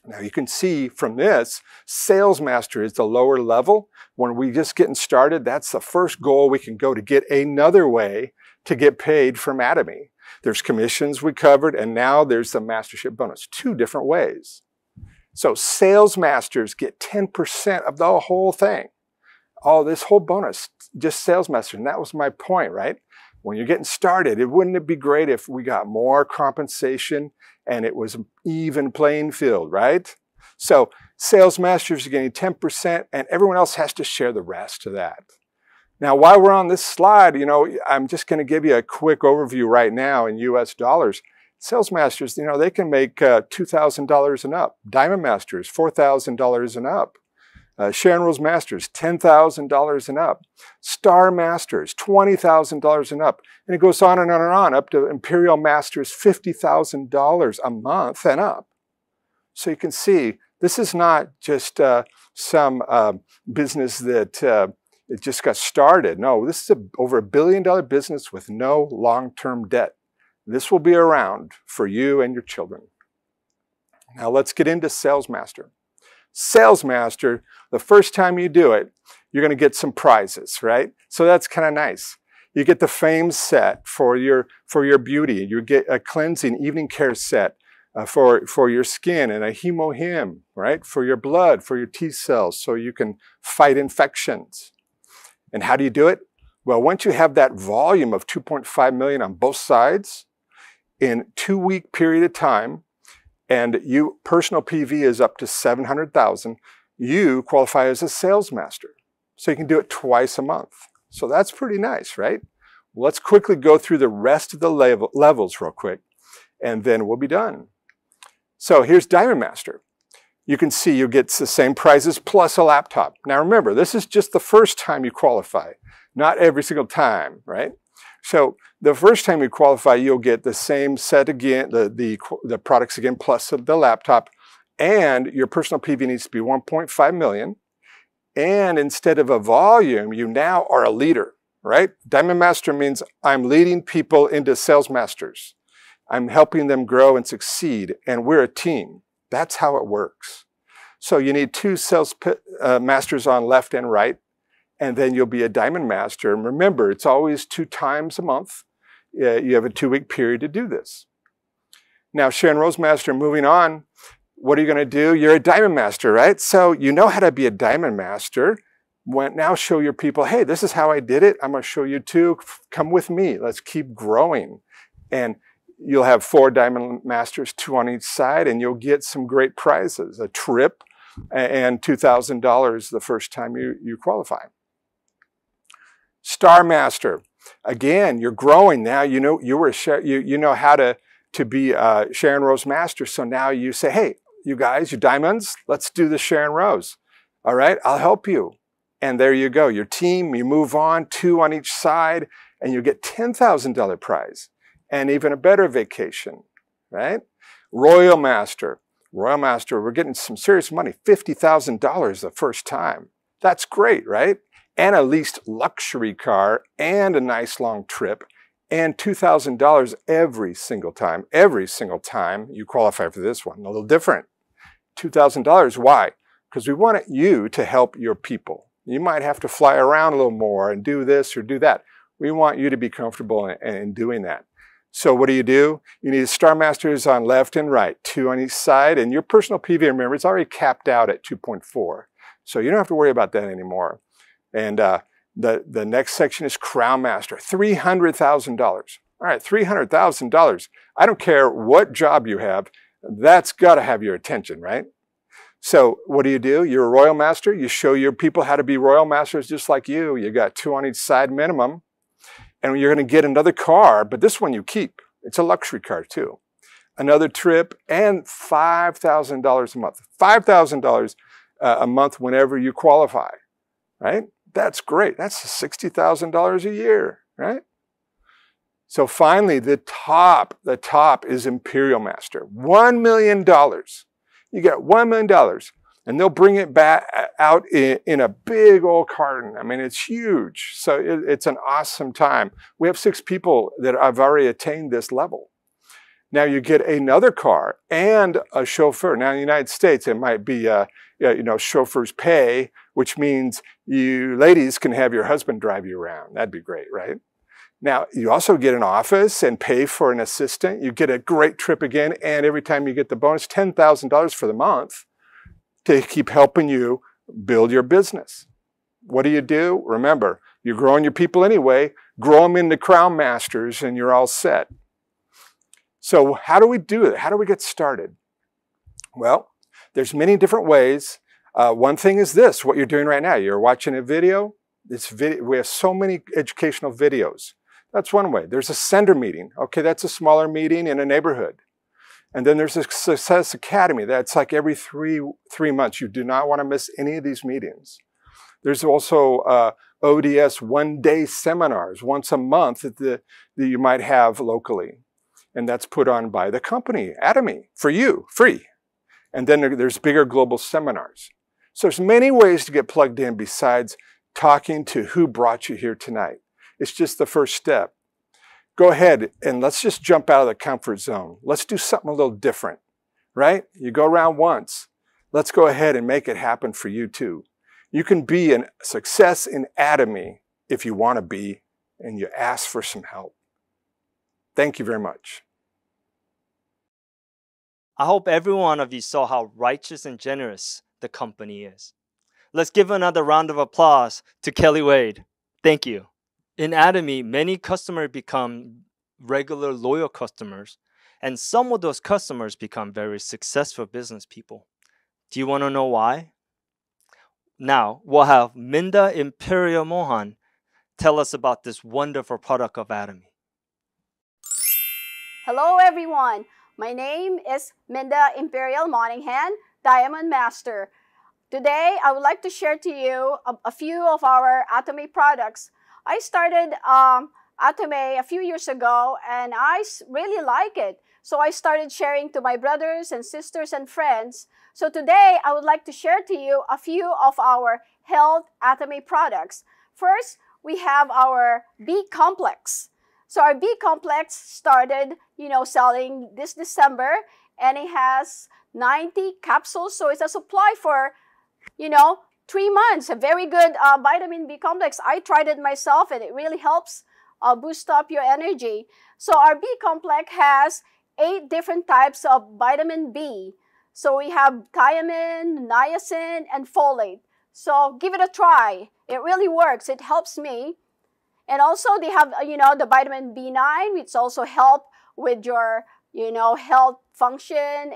Now you can see from this, sales master is the lower level. When we're just getting started, that's the first goal we can go to get another way to get paid from Atomy. There's commissions we covered, and now there's the mastership bonus. 2 different ways. So sales masters get 10% of the whole thing. Oh, this whole bonus, just sales master. And that was my point, right? When you're getting started, wouldn't it be great if we got more compensation and it was an even playing field, right? So sales masters are getting 10%, and everyone else has to share the rest of that. Now, while we're on this slide, I'm just going to give you a quick overview right now in US dollars. Sales masters, they can make $2,000 and up. Diamond masters, $4,000 and up. Sharon Rose masters, $10,000 and up. Star masters, $20,000 and up. And it goes on and on and on, up to Imperial masters, $50,000 a month and up. So you can see, this is not just some business that it just got started. No, this is over $1 billion business with no long-term debt. This will be around for you and your children. Now let's get into Sales Master. Sales Master, the first time you do it, you're going to get some prizes, right? So that's kind of nice. You get the Fame set for your beauty. You get a cleansing evening care set for your skin, and a Hemo-Him, right? For your blood, for your T cells, so you can fight infections. And how do you do it? Well, once you have that volume of 2.5 million on both sides in 2-week period of time, and personal PV is up to 700,000, you qualify as a sales master. So you can do it twice a month. So that's pretty nice, right? Let's quickly go through the rest of the levels real quick, and then we'll be done. So here's Diamond Master. You can see you get the same prizes plus a laptop. Now remember, this is just the first time you qualify, not every single time, right? So the first time you qualify, you'll get the same set again, the products again, plus the laptop, and your personal PV needs to be 1.5 million. And instead of a volume, you now are a leader, right? Diamond Master means I'm leading people into sales masters. I'm helping them grow and succeed, and we're a team. That's how it works. So you need 2 sales masters on left and right, and then you'll be a Diamond Master. And remember, it's always 2 times a month. You have a 2-week period to do this. Now, Sharon Rose Master, moving on, what are you going to do? You're a Diamond Master, right? So you know how to be a Diamond Master. Now show your people, hey, this is how I did it. I'm going to show you too. Come with me. Let's keep growing. And you'll have 4 Diamond Masters, 2 on each side, and you'll get some great prizes, a trip and $2,000 the first time you qualify. Star Master, again, you're growing now. You know how to to be Sharon Rose Master. So now you say, hey, you guys, you diamonds, let's do the Sharon Rose. All right, I'll help you. And there you go. Your team, you move on, 2 on each side, and you get $10,000 prize and even a better vacation, right? Royal Master. Royal Master, we're getting some serious money, $50,000 the first time. That's great, right? And a leased luxury car and a nice long trip and $2,000 every single time. Every single time you qualify for this one. A little different. $2,000. Why? Because we want you to help your people. You might have to fly around a little more and do this or do that. We want you to be comfortable in doing that. So what do? You need Star Masters on left and right, 2 on each side, and your personal PV, remember, it's already capped out at 2.4. So you don't have to worry about that anymore. And the next section is Crown Master, $300,000. All right, $300,000. I don't care what job you have, that's got to have your attention, right? So what do? You're a Royal Master. You show your people how to be Royal Masters just like you. You got 2 on each side minimum. And you're going to get another car, but this one you keep. It's a luxury car too. Another trip and $5,000 a month. $5,000 a month whenever you qualify, right? That's great. That's $60,000 a year, right? So finally, the top is Imperial Master. $1 million. You get $1 million. And they'll bring it back out in a big old carton. I mean, it's huge. So it's an awesome time. We have 6 people that have already attained this level. Now you get another car and a chauffeur. Now in the United States, it might be, chauffeur's pay, which means you ladies can have your husband drive you around. That'd be great, right? Now, you also get an office and pay for an assistant. You get a great trip again. And every time you get the bonus, $10,000 for the month, to keep helping you build your business. What do? Remember, you're growing your people anyway. Grow them into Crown Masters and you're all set. So how do we do it? How do we get started? Well, there's many different ways. One thing is this, what you're doing right now. You're watching a video. We have so many educational videos. That's one way. There's a sender meeting. Okay, that's a smaller meeting in a neighborhood. And then there's a Success Academy. That's like every three months. You do not want to miss any of these meetings. There's also ODS one-day seminars once a month that you might have locally. And that's put on by the company, Atomy, for you, free. And then there's bigger global seminars. So there's many ways to get plugged in besides talking to who brought you here tonight. It's just the first step. Go ahead and let's just jump out of the comfort zone. Let's do something a little different, right? You go around once. Let's go ahead and make it happen for you too. You can be a success in Atomy if you want to be, and you ask for some help. Thank you very much. I hope every one of you saw how righteous and generous the company is. Let's give another round of applause to Kelly Wade. Thank you. In Atomy, many customers become regular loyal customers, and some of those customers become very successful business people. Do you want to know why? Now, we'll have Minda Imperial Mohan tell us about this wonderful product of Atomy. Hello everyone, my name is Minda Imperial Monahan, Diamond Master. Today, I would like to share to you a few of our Atomy products. I started Atomy a few years ago and I really like it. So I started sharing to my brothers and sisters and friends. So today, I would like to share to you a few of our health Atomy products. First, we have our B Complex. So our B Complex started, selling this December, and it has 90 capsules. So it's a supply for, 3 months. A very good vitamin B complex. I tried it myself, and it really helps boost up your energy. So our B Complex has 8 different types of vitamin B. So we have thiamine, niacin, and folate. So give it a try. It really works. It helps me. And also they have, the vitamin B9, which also help with your, health function.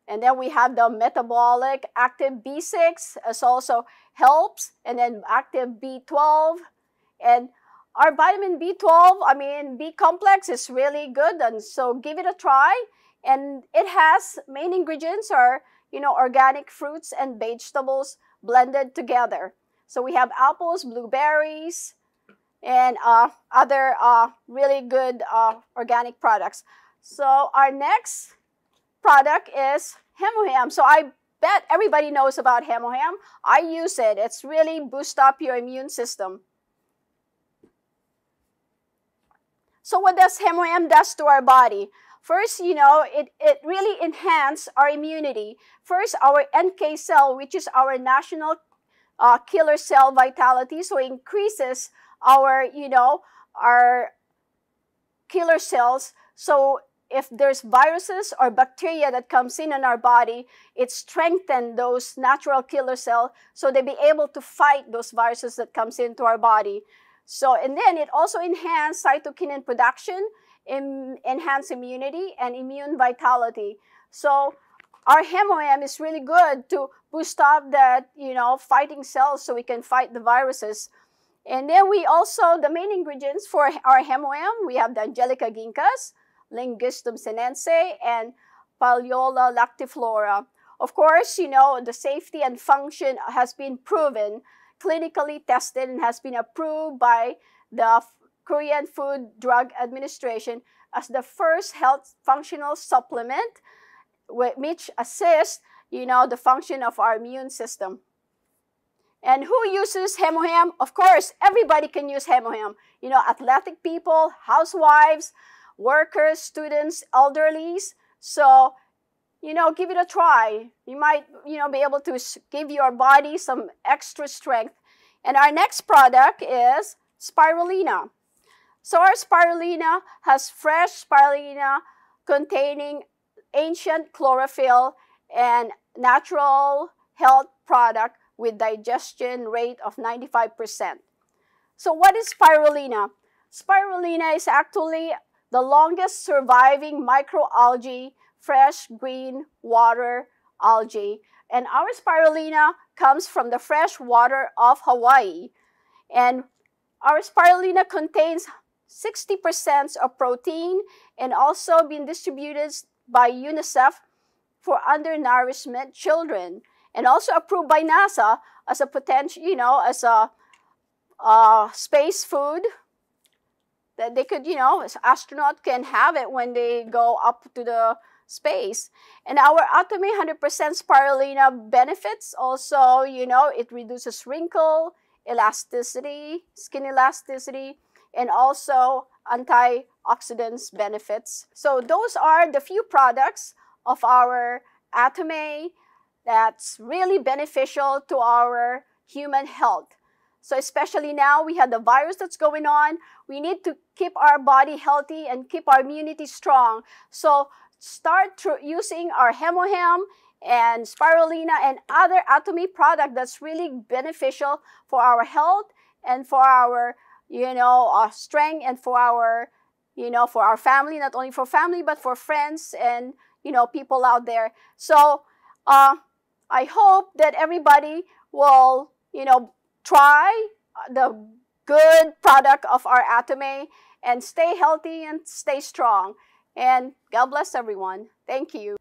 And then we have the metabolic active B6, as also helps. And then active B12. And our vitamin B12, I mean, B complex is really good, and so give it a try. And it has main ingredients are, organic fruits and vegetables blended together. So we have apples, blueberries, and other really good organic products. So our next product is HemoHem. So I bet everybody knows about HemoHem. I use it. It's really boost up your immune system. So what does HemoHem does to our body? First, it really enhances our immunity. First, our NK cell, which is our national killer cell vitality, so it increases our, our killer cells. So if there's viruses or bacteria that comes in our body, it strengthens those natural killer cells so they be able to fight those viruses that comes into our body. So, and then it also enhances cytokinin production, enhance immunity and immune vitality. So our HemoHem is really good to boost up that, fighting cells so we can fight the viruses. And then we also, the main ingredients for our HemoHem, we have the Angelica gincas, Linguistum sinense, and Paliola lactiflora. Of course, the safety and function has been proven, clinically tested, and has been approved by the Korean Food Drug Administration as the first health functional supplement which assists, the function of our immune system. And who uses HemoHem? Of course, everybody can use HemoHem. Athletic people, housewives, workers, students, elderlies. So, give it a try. You might, be able to give your body some extra strength. And our next product is spirulina. So our spirulina has fresh spirulina containing ancient chlorophyll and natural health product with digestion rate of 95%. So what is spirulina? Spirulina is actually the longest surviving microalgae, fresh green water algae. And our spirulina comes from the fresh water of Hawaii. And our spirulina contains 60% of protein and also being distributed by UNICEF for undernourishment children, and also approved by NASA as a potential, as a space food that they could, as astronauts can have it when they go up to the space. And our Atomy 100% spirulina benefits also, it reduces wrinkle, elasticity, skin elasticity, and also antioxidants benefits. So those are the few products of our Atomy that's really beneficial to our human health. So especially now we have the virus that's going on, we need to keep our body healthy and keep our immunity strong. So start using our HemoHem and spirulina and other Atomy product that's really beneficial for our health and for our, our strength, and for our, for our family, not only for family, but for friends and, people out there. So I hope that everybody will, try the good product of our Atomy and stay healthy and stay strong. And God bless everyone. Thank you.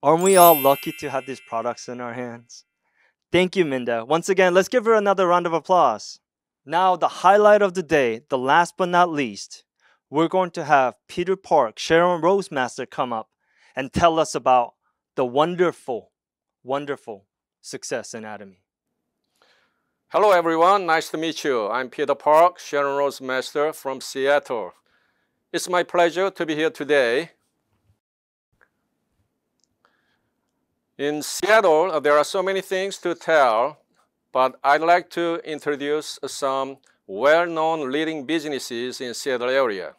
Aren't we all lucky to have these products in our hands? Thank you, Minda. Once again, let's give her another round of applause. Now, the highlight of the day, the last but not least, we're going to have Peter Park, Sharon Rosemaster come up and tell us about the wonderful, wonderful success in Atomy. Hello everyone, nice to meet you. I'm Peter Park, Sharon Rosemaster from Seattle. It's my pleasure to be here today. In Seattle, there are so many things to tell, but I'd like to introduce some well-known leading businesses in Seattle area.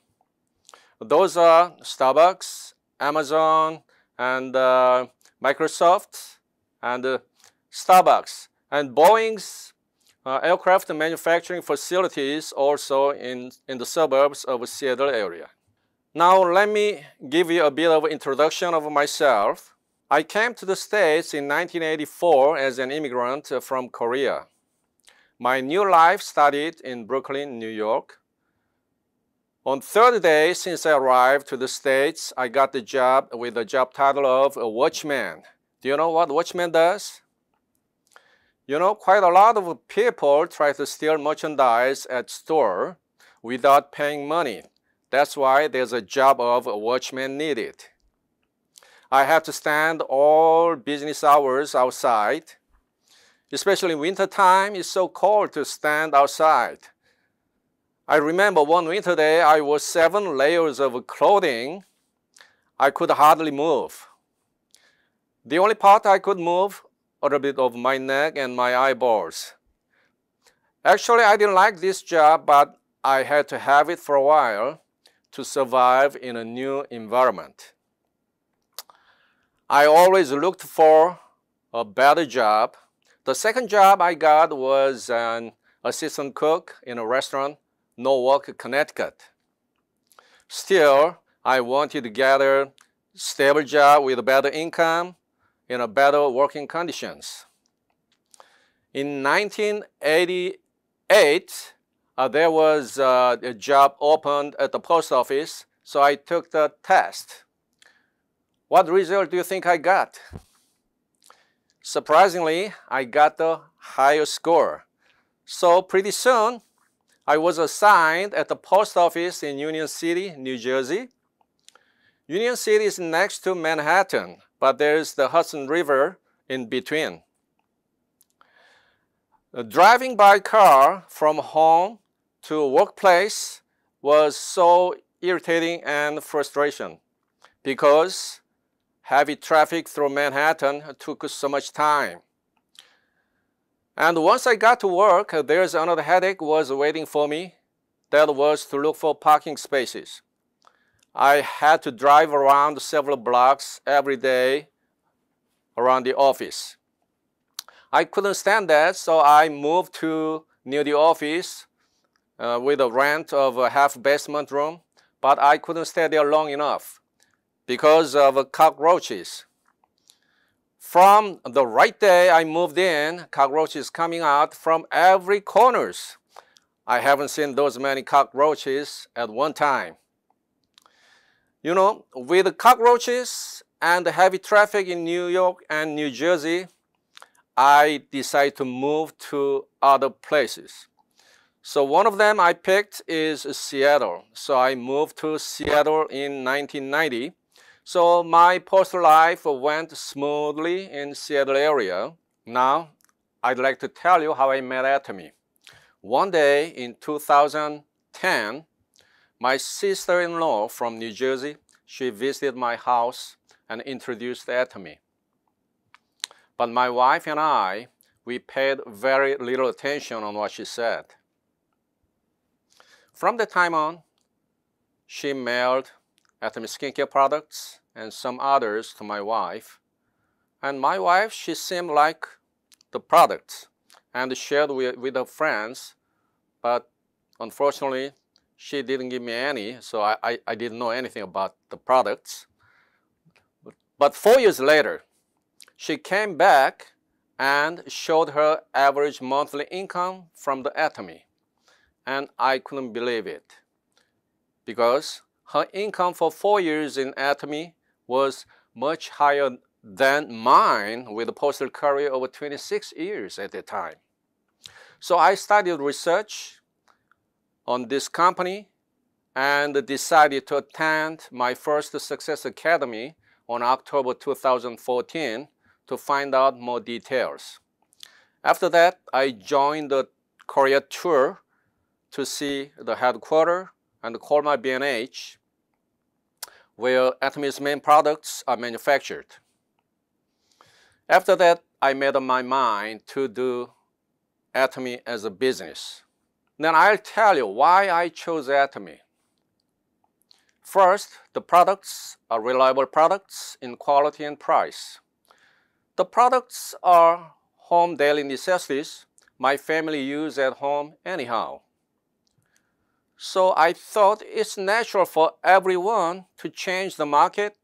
Those are Starbucks, Amazon, and Microsoft, and Starbucks, and Boeing's aircraft manufacturing facilities also in the suburbs of Seattle area. Now let me give you a bit of introduction of myself. I came to the States in 1984 as an immigrant from Korea. My new life started in Brooklyn, New York. On third day since I arrived to the States, I got the job with the job title of a watchman. Do you know what watchman does? You know, quite a lot of people try to steal merchandise at store without paying money. That's why there's a job of a watchman needed. I have to stand all business hours outside. Especially winter time, it's so cold to stand outside. I remember one winter day I wore 7 layers of clothing. I could hardly move. The only part I could move, a little bit of my neck and my eyeballs. Actually, I didn't like this job, but I had to have it for a while to survive in a new environment. I always looked for a better job. The second job I got was an assistant cook in a restaurant, Norwalk, Connecticut. Still, I wanted to get a stable job with a better income in a better working conditions. In 1988, there was a job opened at the post office, so I took the test. What result do you think I got? Surprisingly, I got the higher score. So pretty soon, I was assigned at the post office in Union City, New Jersey. Union City is next to Manhattan, but there's the Hudson River in between. Driving by car from home to workplace was so irritating and frustration because heavy traffic through Manhattan took so much time. And once I got to work, there's another headache was waiting for me. That was to look for parking spaces. I had to drive around several blocks every day around the office. I couldn't stand that, so I moved to near the office with a rent of a half basement room, but I couldn't stay there long enough because of cockroaches. From the right day I moved in, cockroaches coming out from every corners. I haven't seen those many cockroaches at one time. You know, with the cockroaches and the heavy traffic in New York and New Jersey, I decided to move to other places. So one of them I picked is Seattle. So I moved to Seattle in 1990. So my postal life went smoothly in Seattle area. Now, I'd like to tell you how I met Atomy. One day in 2010, my sister-in-law from New Jersey, she visited my house and introduced Atomy. But my wife and I, we paid very little attention on what she said. From that time on, she mailed Atomy skincare products and some others to my wife. And my wife, she seemed like the products and shared with her friends, but unfortunately, she didn't give me any, so I didn't know anything about the products. But 4 years later, she came back and showed her average monthly income from the Atomy. And I couldn't believe it because her income for 4 years in Atomy was much higher than mine with a postal career over 26 years at the time. So I started research on this company and decided to attend my first Success Academy on October 2014 to find out more details. After that, I joined the Korea tour to see the headquarters and Colmar B&H, where Atomy's main products are manufactured. After that, I made up my mind to do Atomy as a business. Then I'll tell you why I chose Atomy. First, the products are reliable products in quality and price. The products are home daily necessities my family use at home anyhow. So I thought it's natural for everyone to change the market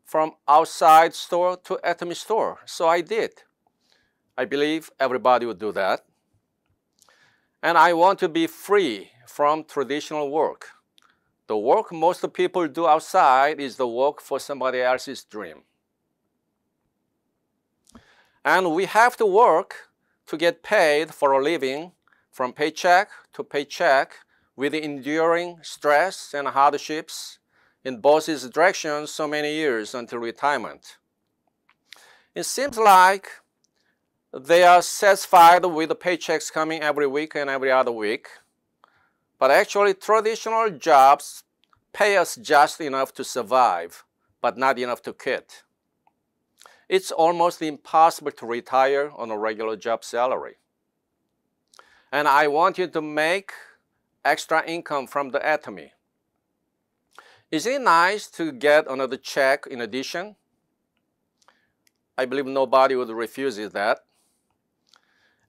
from outside store to Atomy store. So I did. I believe everybody would do that. And I want to be free from traditional work. The work most people do outside is the work for somebody else's dream. And we have to work to get paid for a living from paycheck to paycheck with enduring stress and hardships in boss's direction so many years until retirement. It seems like they are satisfied with the paychecks coming every week and every other week. But actually, traditional jobs pay us just enough to survive, but not enough to quit. It's almost impossible to retire on a regular job salary. And I want you to make extra income from the Atomy. Isn't it nice to get another check in addition? I believe nobody would refuse that.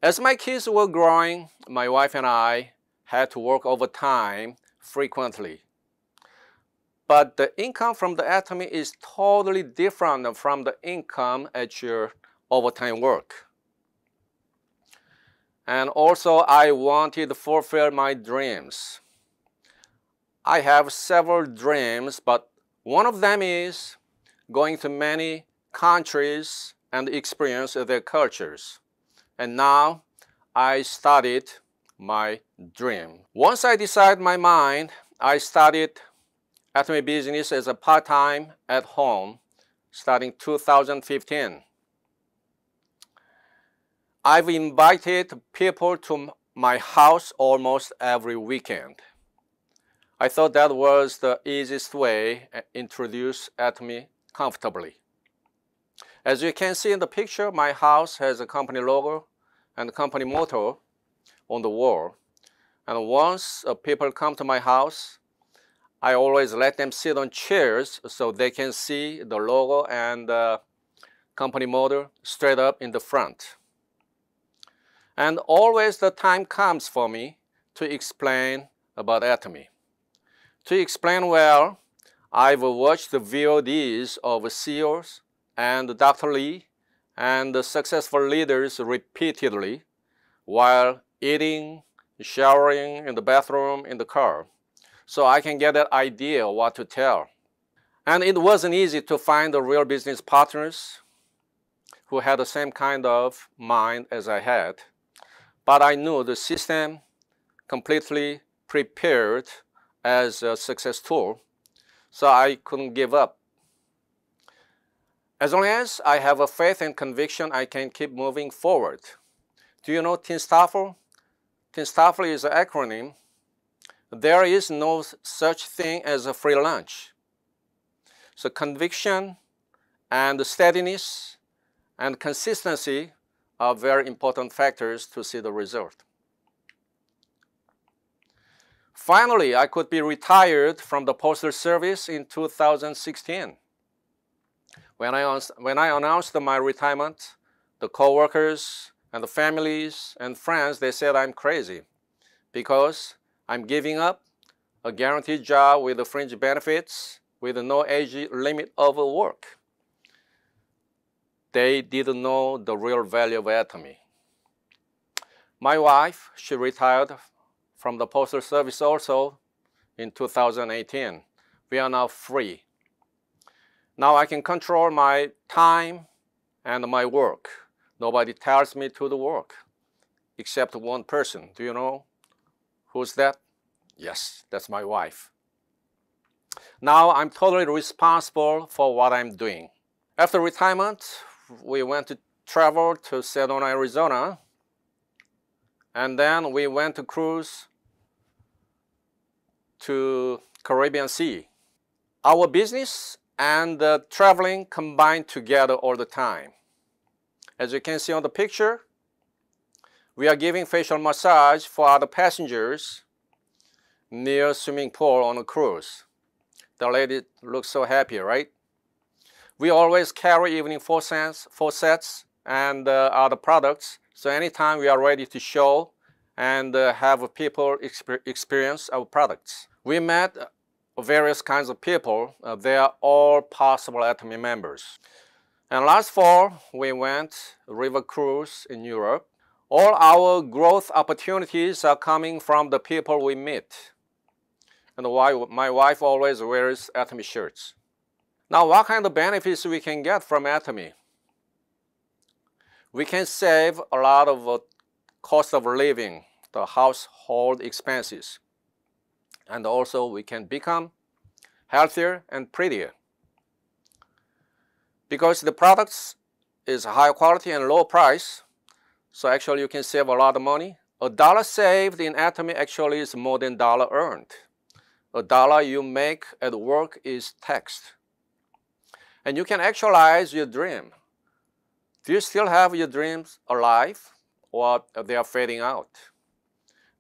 As my kids were growing, my wife and I had to work overtime frequently. But the income from the Atomy is totally different from the income at your overtime work. And also, I wanted to fulfill my dreams. I have several dreams, but one of them is going to many countries and experience their cultures. And now I started my dream. Once I decided my mind, I started Atomy business as a part-time at home starting 2015. I've invited people to my house almost every weekend. I thought that was the easiest way to introduce Atomy comfortably. As you can see in the picture, my house has a company logo and a company motto on the wall. And once people come to my house, I always let them sit on chairs so they can see the logo and the company motto straight up in the front. And always the time comes for me to explain about Atomy. To explain well, I've watched the VODs of CEOs and Dr. Lee and the successful leaders repeatedly while eating, showering, in the bathroom, in the car, so I can get that idea of what to tell. And it wasn't easy to find the real business partners who had the same kind of mind as I had. But I knew the system completely prepared as a success tool, so I couldn't give up. As long as I have a faith and conviction, I can keep moving forward. Do you know TINSTAFL? TINSTAFL is an acronym. There is no such thing as a free lunch. So conviction and steadiness and consistency are very important factors to see the result. Finally, I could be retired from the Postal Service in 2016. When I announced my retirement, the co-workers and the families and friends, they said I'm crazy because I'm giving up a guaranteed job with the fringe benefits with no age limit of work. They didn't know the real value of Atomy. My wife, she retired from the Postal Service also in 2018. We are now free. Now I can control my time and my work. Nobody tells me to do work except one person. Do you know who's that? Yes, that's my wife. Now I'm totally responsible for what I'm doing. After retirement, we went to travel to Sedona, Arizona, and then we went to cruise to Caribbean Sea. Our business and traveling combined together all the time. As you can see on the picture, we are giving facial massage for other passengers near swimming pool on a cruise. The lady looks so happy, right? We always carry evening faucets and other products, so anytime we are ready to show and have people experience our products. We met various kinds of people. They are all possible Atomy members. And last fall, we went river cruise in Europe. All our growth opportunities are coming from the people we meet. and why my wife always wears Atomy shirts. Now, what kind of benefits we can get from Atomy? We can save a lot of cost of living, the household expenses, and also we can become healthier and prettier. Because the products is high quality and low price, so actually you can save a lot of money. $1 saved in Atomy actually is more than $1 earned. $1 you make at work is taxed. And you can actualize your dream. Do you still have your dreams alive, or they are fading out?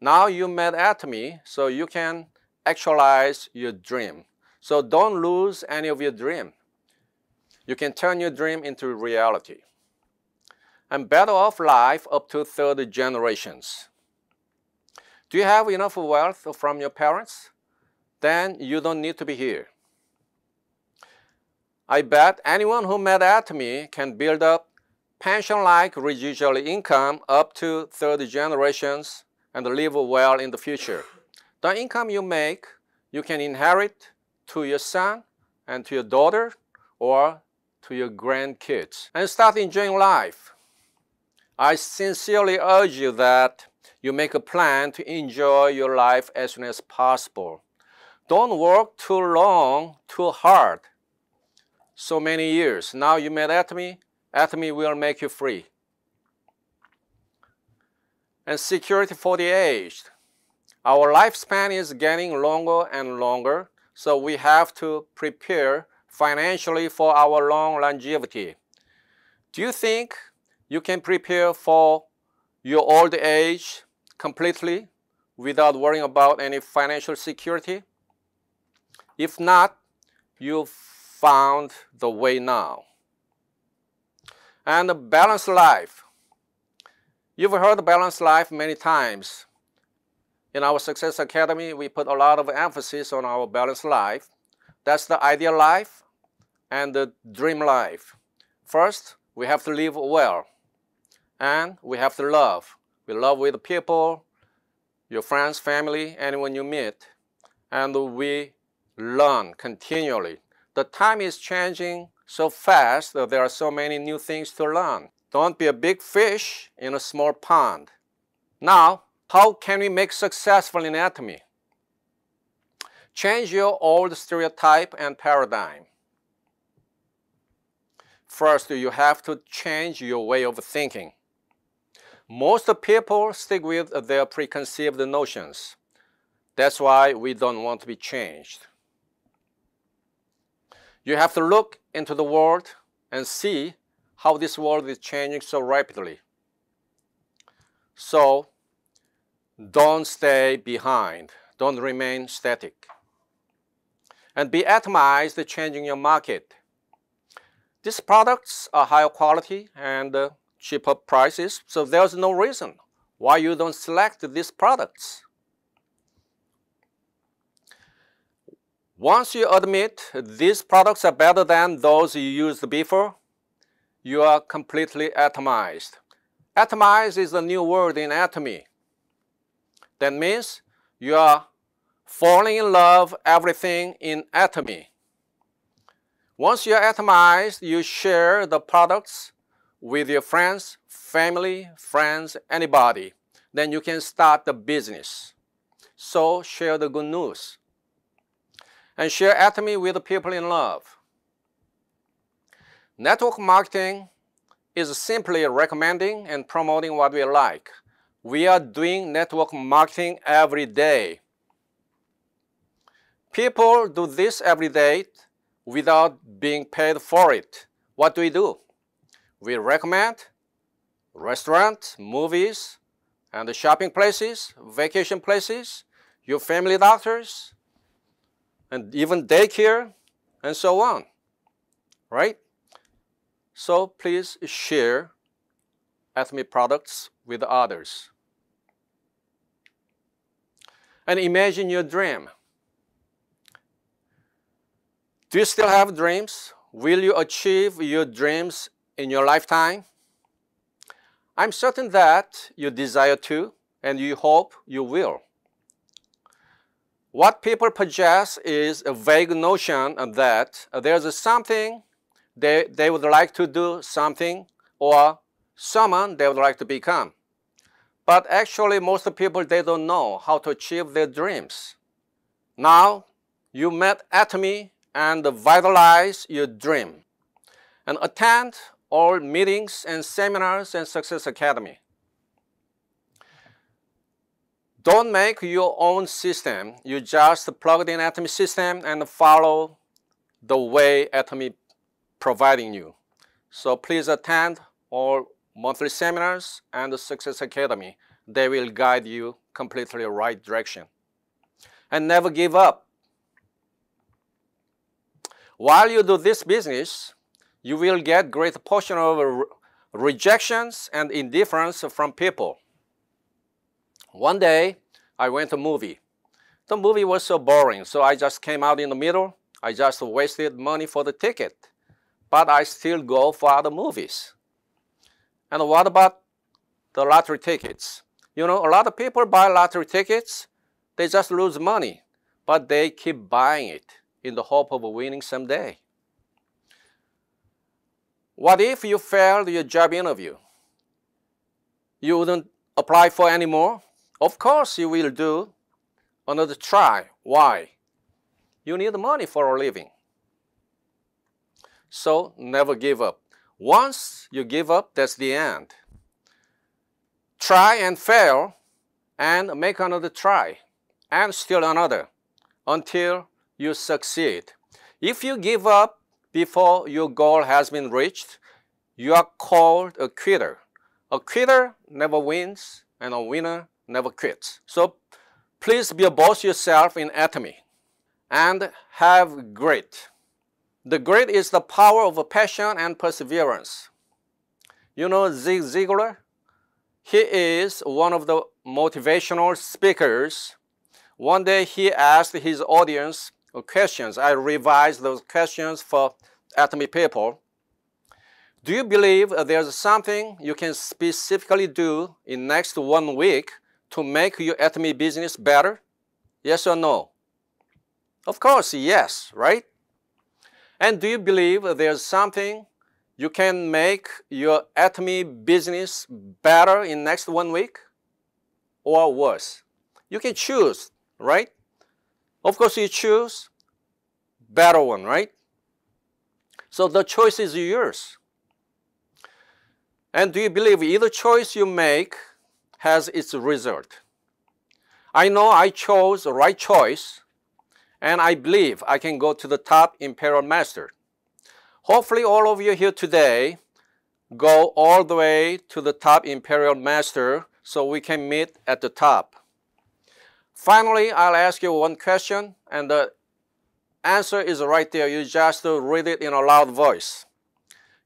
Now you met Atomy, so you can actualize your dream. So don't lose any of your dream. You can turn your dream into reality. And better off life up to third generations. Do you have enough wealth from your parents? Then you don't need to be here. I bet anyone who met Atomy can build up pension-like residual income up to third generations and live well in the future. The income you make, you can inherit to your son and to your daughter or to your grandkids and start enjoying life. I sincerely urge you that you make a plan to enjoy your life as soon as possible. Don't work too long, too hard. So many years. Now you met Atomy. Atomy will make you free. And security for the aged. Our lifespan is getting longer and longer, so we have to prepare financially for our long longevity. Do you think you can prepare for your old age completely without worrying about any financial security? If not, you've found the way now. And a balanced life. You've heard balanced life many times. In our Success Academy, we put a lot of emphasis on our balanced life. That's the ideal life and the dream life. First, we have to live well. And we have to love. We love with people, your friends, family, anyone you meet. And we learn continually. The time is changing so fast that there are so many new things to learn. Don't be a big fish in a small pond. Now, how can we make successful in Atomy? Change your old stereotype and paradigm. First, you have to change your way of thinking. Most people stick with their preconceived notions. That's why we don't want to be changed. You have to look into the world and see how this world is changing so rapidly. So, don't stay behind. Don't remain static. And be atomized, changing your market. These products are higher quality and cheaper prices, so there's no reason why you don't select these products. Once you admit these products are better than those you used before, you are completely atomized. Atomized is the new word in Atomy. That means you are falling in love with everything in Atomy. Once you are atomized, you share the products with your friends, family, friends, anybody. Then you can start the business. So share the good news. And share Atomy with the people in love. Network marketing is simply recommending and promoting what we like. We are doing network marketing every day. People do this every day without being paid for it. What do? We recommend restaurants, movies, and the shopping places, vacation places, your family doctors, and even daycare, and so on, right? So please share Atomy products with others. And imagine your dream. Do you still have dreams? Will you achieve your dreams in your lifetime? I'm certain that you desire to, and you hope you will. What people possess is a vague notion that there's something they would like to do something or someone they would like to become. But actually most people, they don't know how to achieve their dreams. Now you met Atomy and vitalize your dream and attend all meetings and seminars and Success Academy. Don't make your own system. You just plug in Atomy system and follow the way Atomy providing you. So please attend all monthly seminars and the Success Academy. They will guide you completely right direction. And never give up. While you do this business, you will get great portion of rejections and indifference from people. One day, I went to a movie. The movie was so boring, so I just came out in the middle. I just wasted money for the ticket. But I still go for other movies. And what about the lottery tickets? You know, a lot of people buy lottery tickets. They just lose money, but they keep buying it in the hope of winning someday. What if you failed your job interview? You wouldn't apply for any more? Of course you will do another try. Why? You need money for a living. So never give up. Once you give up, that's the end. Try and fail and make another try and still another until you succeed. If you give up before your goal has been reached, you are called a quitter. A quitter never wins and a winner never quits. So please be a boss yourself in Atomy and have grit. The grit is the power of passion and perseverance. You know Zig Ziglar? He is one of the motivational speakers. One day he asked his audience questions. I revised those questions for Atomy people. Do you believe there's something you can specifically do in next 1 week to make your Atomy business better? Yes or no? Of course, yes, right? And do you believe there's something you can make your Atomy business better in next 1 week or worse? You can choose, right? Of course, you choose better one, right? So the choice is yours. And do you believe either choice you make has its result? I know I chose the right choice, and I believe I can go to the top Imperial Master. Hopefully all of you here today go all the way to the top Imperial Master so we can meet at the top. Finally, I'll ask you one question, and the answer is right there. You just read it in a loud voice.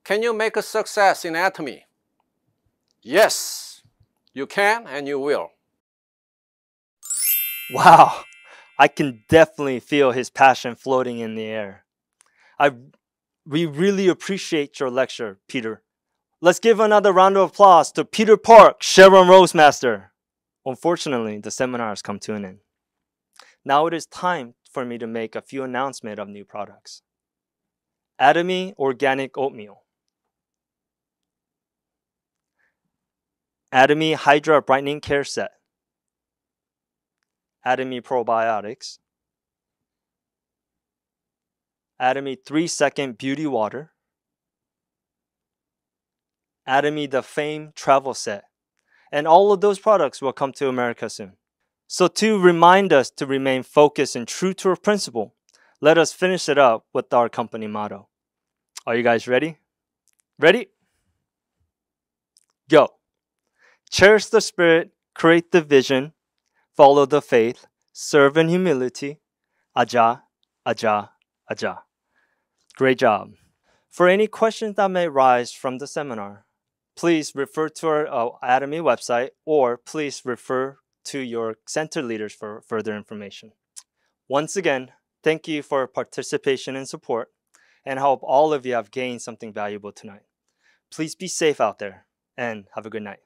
Can you make a success in Atomy? Yes, you can and you will. Wow, I can definitely feel his passion floating in the air. We really appreciate your lecture, Peter. Let's give another round of applause to Peter Park, Sharon Roastmaster. Unfortunately, the seminar has come to an end. Now it is time for me to make a few announcements of new products. Atomy Organic Oatmeal. Atomy Hydra Brightening Care Set. Atomy Probiotics. Atomy 3-Second Beauty Water. Atomy The Fame Travel Set. And all of those products will come to America soon. So to remind us to remain focused and true to our principle, let us finish it up with our company motto. Are you guys ready? Ready? Go. Cherish the spirit, create the vision, follow the faith, serve in humility. Aja, aja, aja. Great job. For any questions that may arise from the seminar, please refer to our Atomy website or please refer to your center leaders for further information. Once again, thank you for your participation and support, and I hope all of you have gained something valuable tonight. Please be safe out there and have a good night.